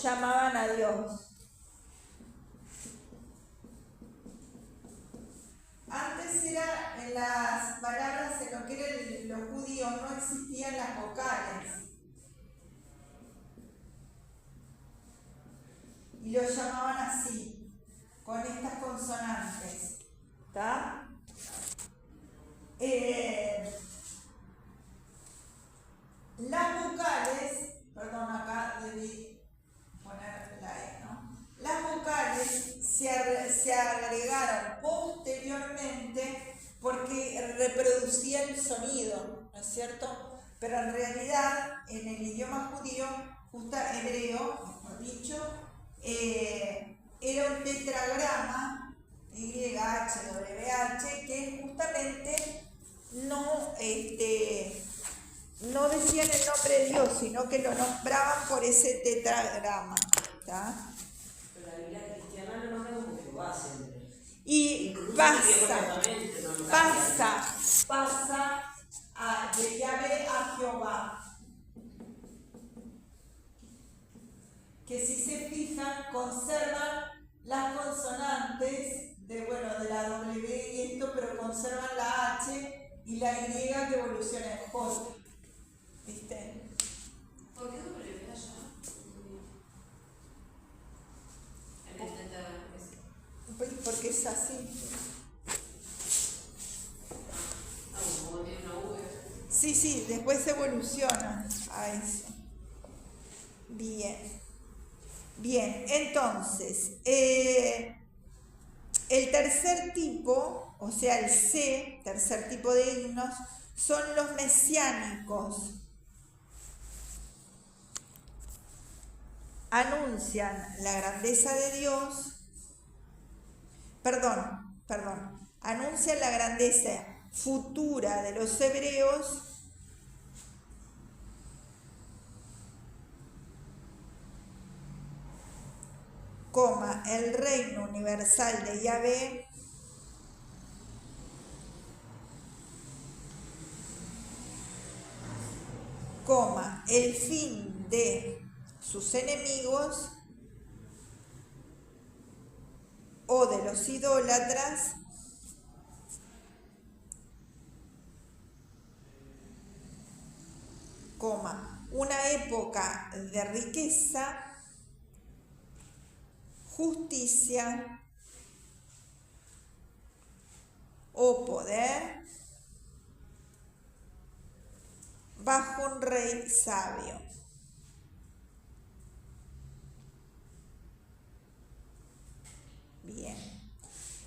[SPEAKER 1] llamaban a Dios. Antes era en las palabras, en lo que eran los judíos, no existían las vocales. Y lo llamaban así, con estas consonantes. ¿Está? Las vocales, perdón, acá debí poner la E, ¿no? Las vocales se agregaron posteriormente porque reproducía el sonido, ¿no es cierto? Pero en realidad, en el idioma judío, hebreo, mejor dicho, era un tetragrama, YHWH, que justamente no decían el nombre de Dios, sino que lo nombraban por ese tetragrama. ¿Está?
[SPEAKER 4] Pero la Biblia cristiana lo nombra como Jehová siempre.
[SPEAKER 1] Y pasa de Yahvé a Jehová. Que si se fijan, conservan las consonantes de la W y esto, pero conservan la H y la Y que evoluciona en J. ¿Viste?
[SPEAKER 3] ¿Por qué W allá? En el tetragrama.
[SPEAKER 1] Porque es así.
[SPEAKER 3] Como tiene una V.
[SPEAKER 1] Sí, después evoluciona a eso. Bien, entonces, el tercer tipo, o sea el C, tercer tipo de himnos, son los mesiánicos. Anuncian la grandeza de Dios, anuncian la grandeza futura de los hebreos, el reino universal de Yahvé, el fin de sus enemigos o de los idólatras, una época de riqueza, justicia o poder bajo un rey sabio. Bien.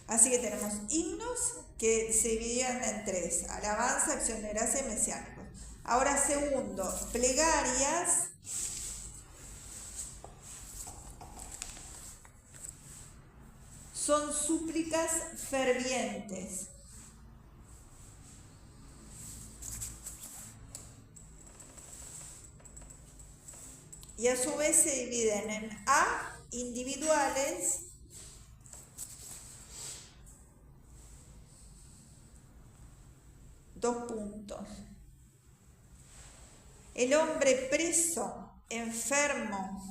[SPEAKER 1] Así que tenemos himnos que se dividían en tres: alabanza, acción de gracia y mesiánicos. Ahora segundo, plegarias. Son súplicas fervientes. Y a su vez se dividen en A, individuales, dos puntos. El hombre preso, enfermo,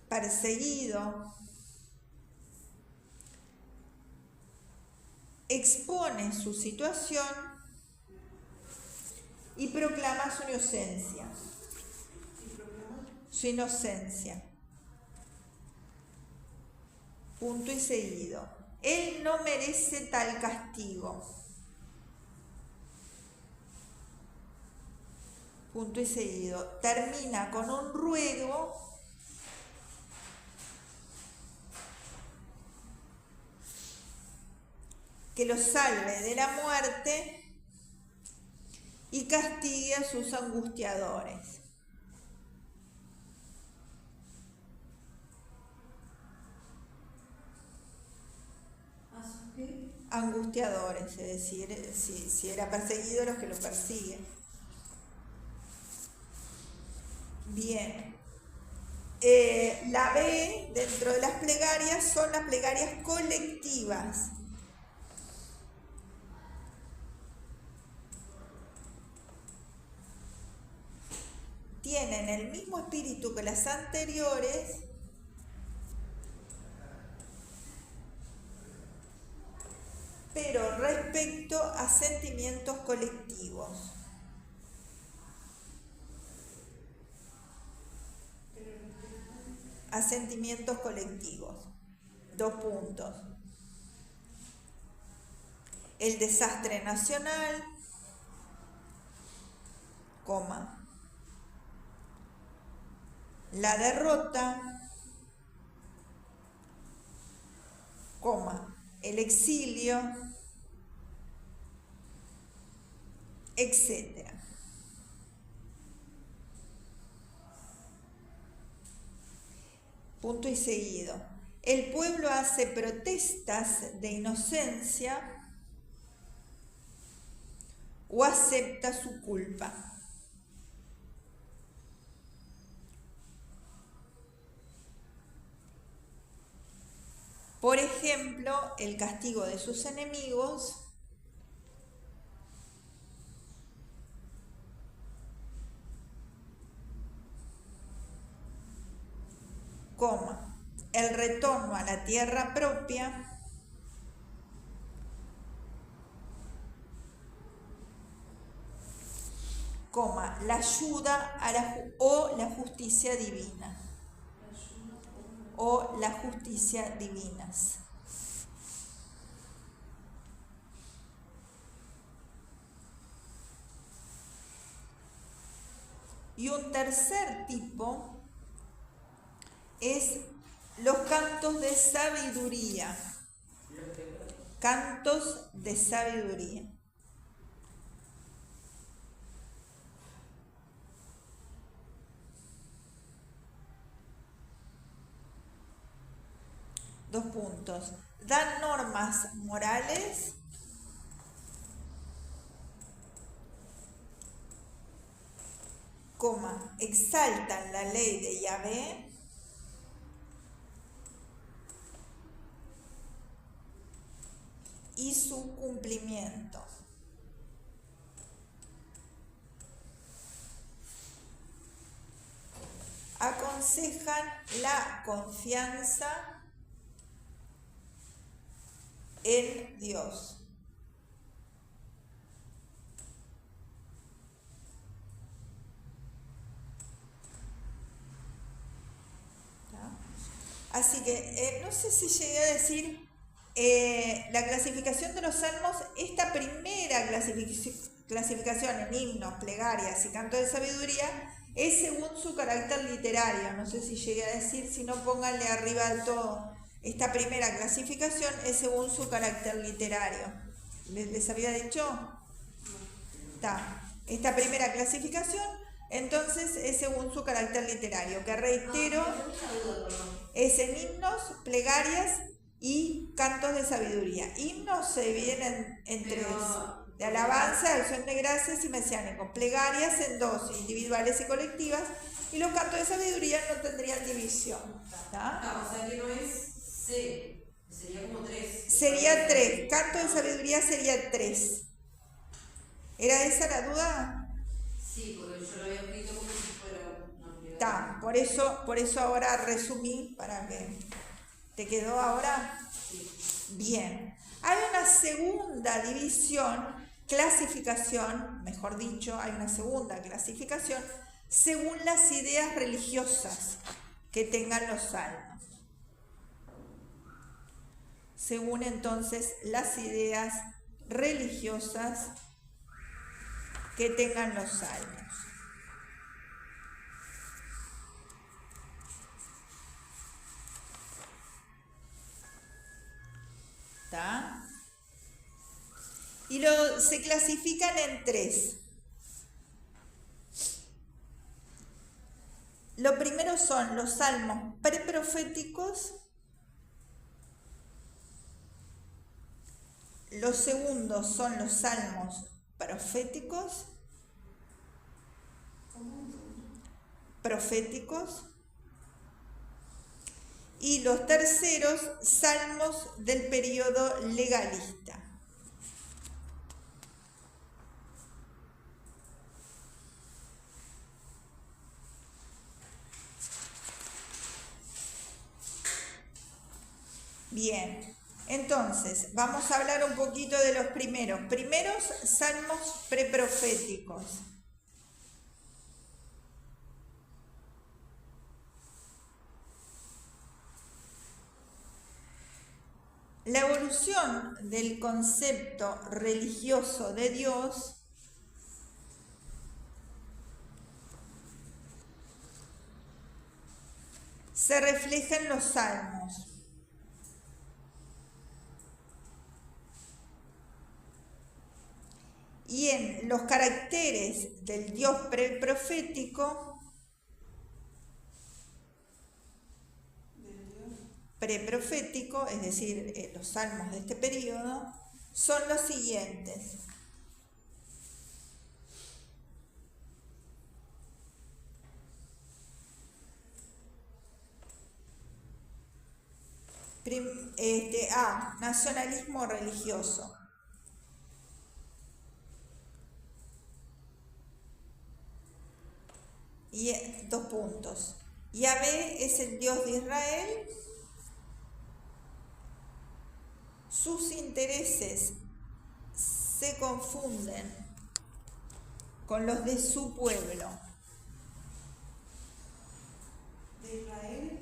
[SPEAKER 1] perseguido, expone su situación y proclama su inocencia. Su inocencia. Punto y seguido. Él no merece tal castigo. Punto y seguido. Termina con un ruego que lo salve de la muerte y castigue a sus angustiadores.
[SPEAKER 4] ¿A sus qué?
[SPEAKER 1] Angustiadores, es decir, si era perseguido, los que lo persiguen. Bien. La B dentro de las plegarias son las plegarias colectivas. Tienen el mismo espíritu que las anteriores, pero respecto a sentimientos colectivos. A sentimientos colectivos. Dos puntos. El desastre nacional, coma. La derrota, coma. El exilio, etc. Punto y seguido. El pueblo hace protestas de inocencia o acepta su culpa. Por ejemplo, el castigo de sus enemigos, coma, el retorno a la tierra propia, coma, la ayuda a la justicia divina. O la justicia divinas. Y un tercer tipo es los cantos de sabiduría. Cantos de sabiduría. Dos puntos. Dan normas morales coma, exaltan la ley de Yahvé y su cumplimiento. Aconsejan la confianza en Dios. Así que no sé si llegué a decir la clasificación de los salmos, esta primera clasificación en himnos, plegarias y canto de sabiduría es según su carácter literario. No sé si llegué a decir, si no pónganle arriba del todo. Esta primera clasificación es según su carácter literario. ¿Les había dicho? Esta primera clasificación entonces es según su carácter literario, que reitero, es en himnos, plegarias y cantos de sabiduría. Himnos se dividen en tres: de alabanza, de acción de gracias y mesiánico. Plegarias en dos, individuales y colectivas. Y los cantos de sabiduría no tendrían división.
[SPEAKER 3] O sea que no es C, sería como 3.
[SPEAKER 1] Sería 3. Canto de sabiduría sería 3. ¿Era esa la duda?
[SPEAKER 3] Sí, porque yo lo había escrito como si fuera una plegaria.
[SPEAKER 1] Por eso ahora resumí para que te quedó ahora.
[SPEAKER 3] Sí.
[SPEAKER 1] Bien. Hay una segunda división, clasificación, mejor dicho, hay una segunda clasificación según las ideas religiosas que tengan los salmos. Según entonces las ideas religiosas que tengan los salmos. ¿Está? Y se clasifican en 3. Lo primero son los salmos preproféticos. Los segundos son los salmos proféticos. Y los terceros, salmos del periodo legalista. Bien, entonces vamos a hablar un poquito de los primeros. Primeros salmos preproféticos. La evolución del concepto religioso de Dios se refleja en los salmos. Y en los caracteres del Dios preprofético, es decir, los salmos de este periodo, son los siguientes. Nacionalismo religioso. Y 2 puntos. Yahvé es el Dios de Israel. Sus intereses se confunden con los de su pueblo.
[SPEAKER 2] De Israel,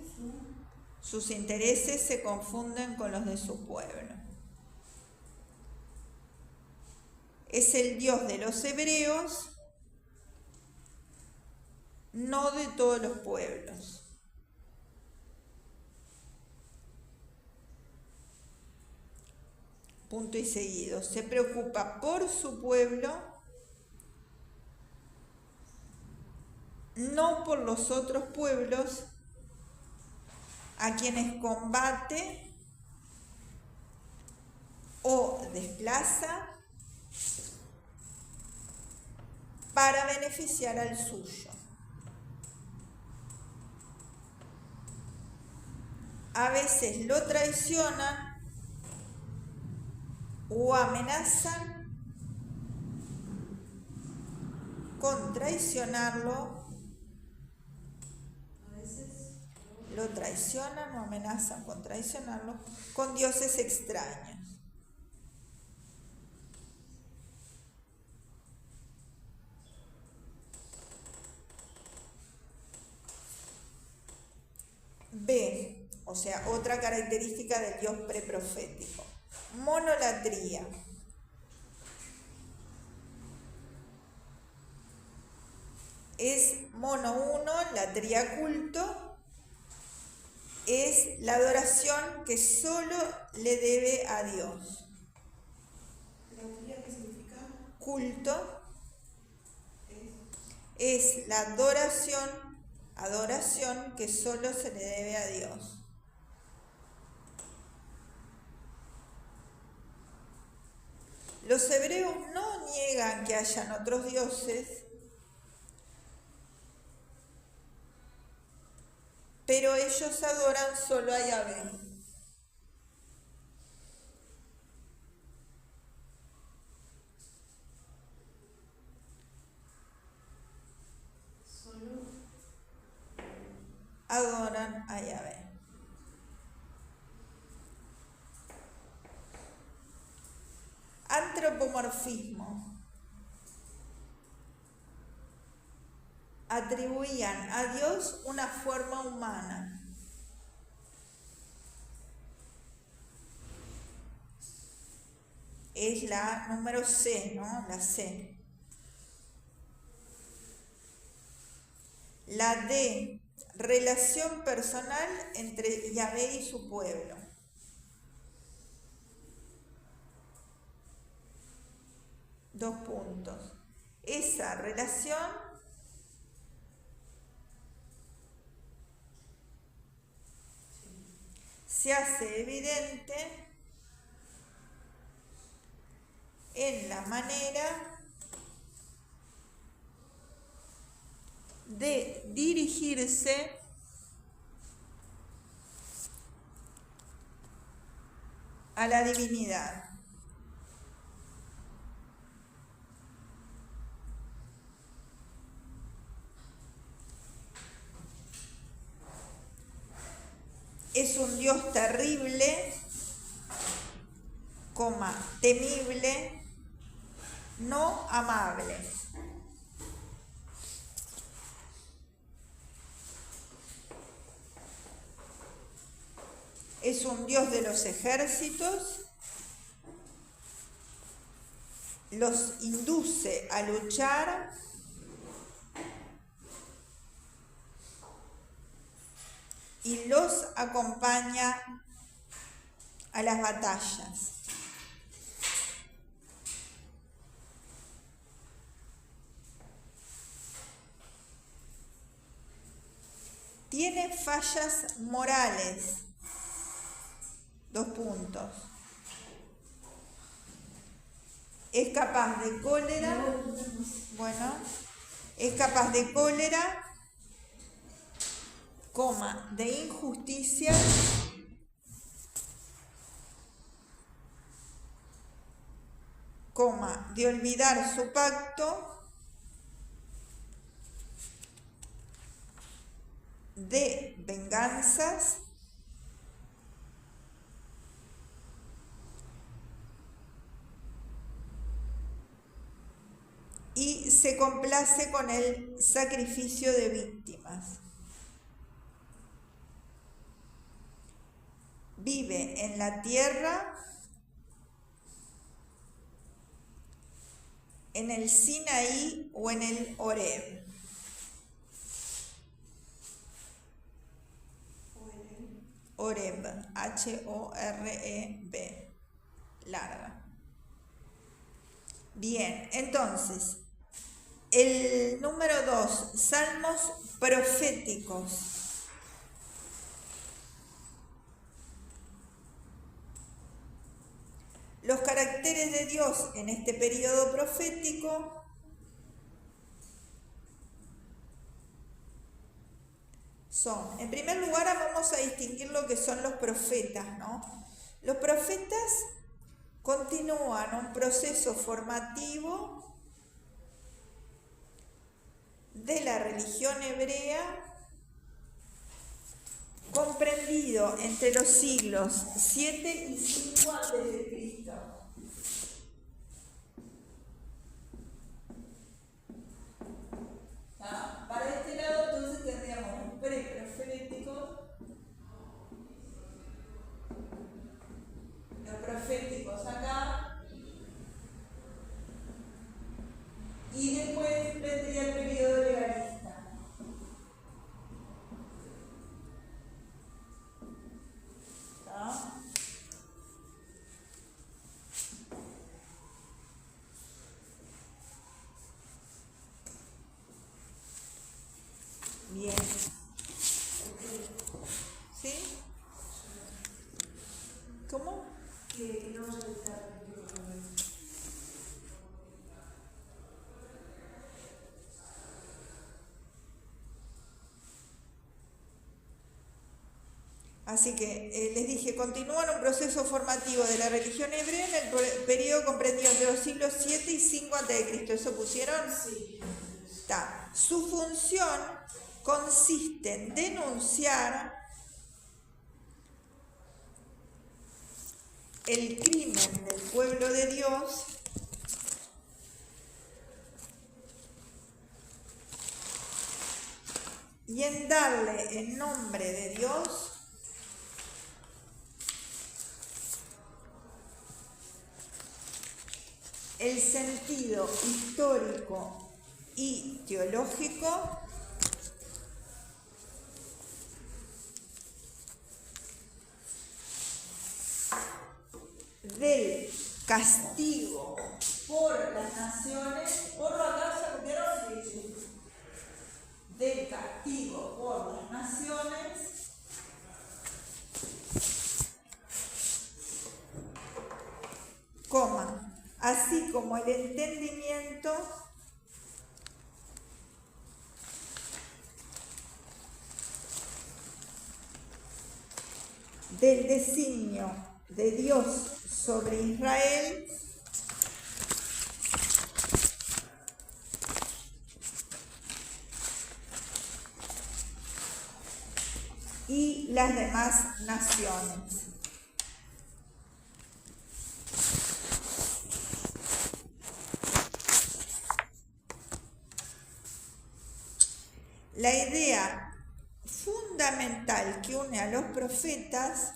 [SPEAKER 1] Sus intereses se confunden con los de su pueblo. Es el Dios de los hebreos, no de todos los pueblos. Punto y seguido. Se preocupa por su pueblo, no por los otros pueblos a quienes combate o desplaza para beneficiar al suyo. A veces lo traicionan o amenazan con traicionarlo.
[SPEAKER 2] a veces
[SPEAKER 1] Lo traicionan o amenazan con traicionarlo con dioses extraños. B, o sea, otra característica del Dios preprofético. Monolatría. Es mono uno, latría culto, es la adoración que solo le debe a Dios.
[SPEAKER 2] ¿Latría qué significa?
[SPEAKER 1] Culto es la adoración que solo se le debe a Dios. Los hebreos no niegan que hayan otros dioses, pero ellos adoran solo a Yahvé.
[SPEAKER 2] Solo
[SPEAKER 1] Adoran a Yahvé. Antropomorfismo. Atribuían a Dios una forma humana. Es la número C, ¿no? La C. La D, relación personal entre Yahvé y su pueblo. Dos puntos. Esa relación se hace evidente en la manera de dirigirse a la divinidad. Es un Dios terrible, temible, no amable. Es un Dios de los ejércitos, los induce a luchar y los acompaña a las batallas. Tiene fallas morales. Dos puntos. Es capaz de cólera. Es capaz de cólera, de injusticia, de olvidar su pacto, de venganzas, y se complace con el sacrificio de víctimas. Vive en la tierra, en el Sinaí o en el Horeb. Horeb, H-O-R-E-B, larga. Bien, entonces, el número 2, salmos proféticos. Los caracteres de Dios en este periodo profético son, en primer lugar, vamos a distinguir lo que son los profetas, ¿no? Los profetas continúan un proceso formativo de la religión hebrea comprendido entre los siglos 7 y 5 a.C. Para este lado entonces tendríamos un preprofético Así que les dije, continúan un proceso formativo de la religión hebrea en el periodo comprendido entre los siglos 7 y 5 a.C. ¿Eso pusieron?
[SPEAKER 2] Sí.
[SPEAKER 1] Está. Su función consiste en denunciar el crimen del pueblo de Dios y en darle en nombre de Dios el sentido histórico y teológico del castigo por las naciones, por la casa, del castigo por las naciones, así como el entendimiento del designio de Dios sobre Israel y las demás naciones. La idea fundamental que une a los profetas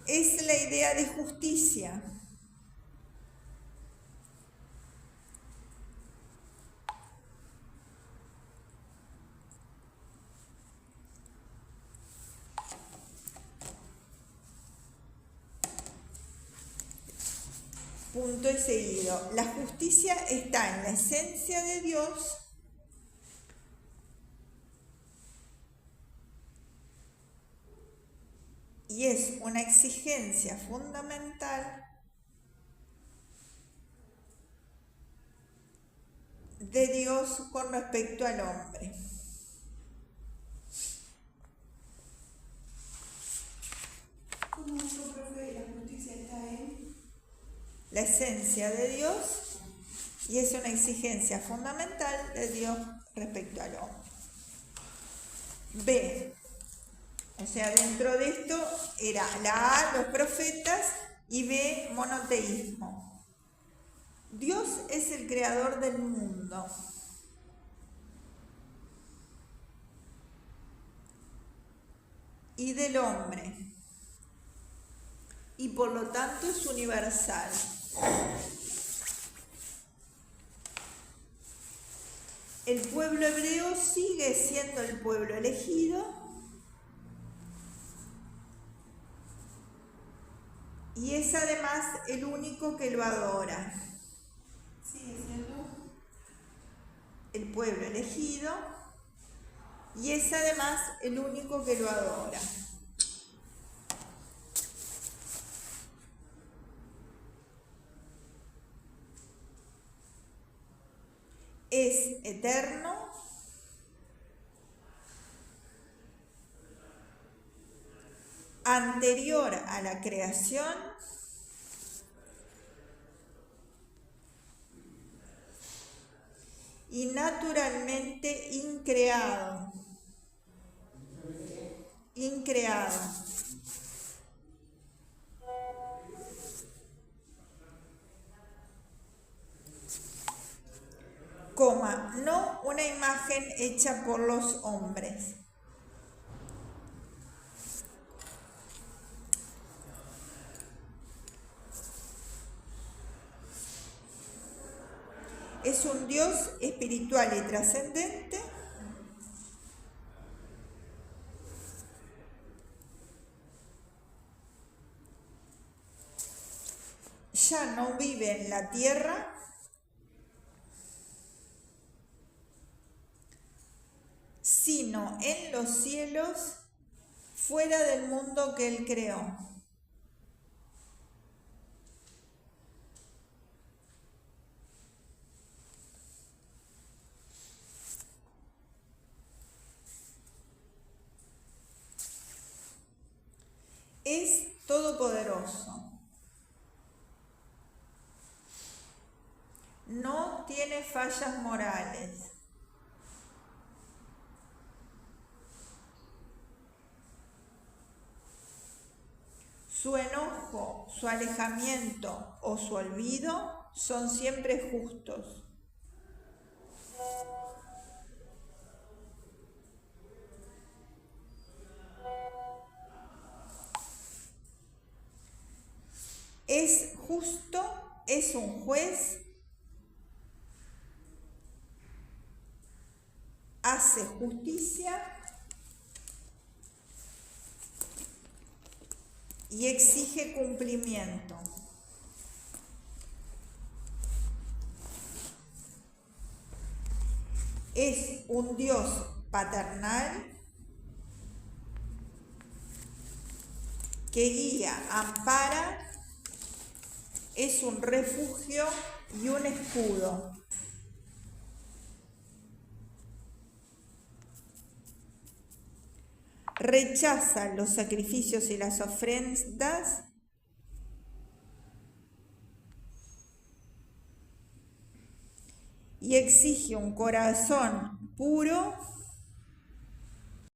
[SPEAKER 1] es la idea de justicia. Punto y seguido. La justicia está en la esencia de Dios y es una exigencia fundamental de Dios con respecto al hombre.
[SPEAKER 2] ¿Cómo dijo, profe, la justicia está en?
[SPEAKER 1] La esencia de Dios y es una exigencia fundamental de Dios respecto al hombre. B. O sea, dentro de esto era la A, los profetas, y B, monoteísmo. Dios es el creador del mundo. Y del hombre. Y por lo tanto es universal. El pueblo hebreo sigue siendo el pueblo elegido y es además el único que lo adora.
[SPEAKER 2] Sigue siendo
[SPEAKER 1] El pueblo elegido y es además el único que lo adora. Es eterno, anterior a la creación y naturalmente increado. No una imagen hecha por los hombres. Es un Dios espiritual y trascendente, ya no vive en la tierra, sino en los cielos, fuera del mundo que Él creó. es todopoderoso. No tiene fallas morales. Su enojo, su alejamiento o su olvido son siempre justos. Es justo, es un juez, hace justicia y exige cumplimiento. Es un Dios paternal que guía, ampara, es un refugio y un escudo. Rechaza los sacrificios y las ofrendas y exige un corazón puro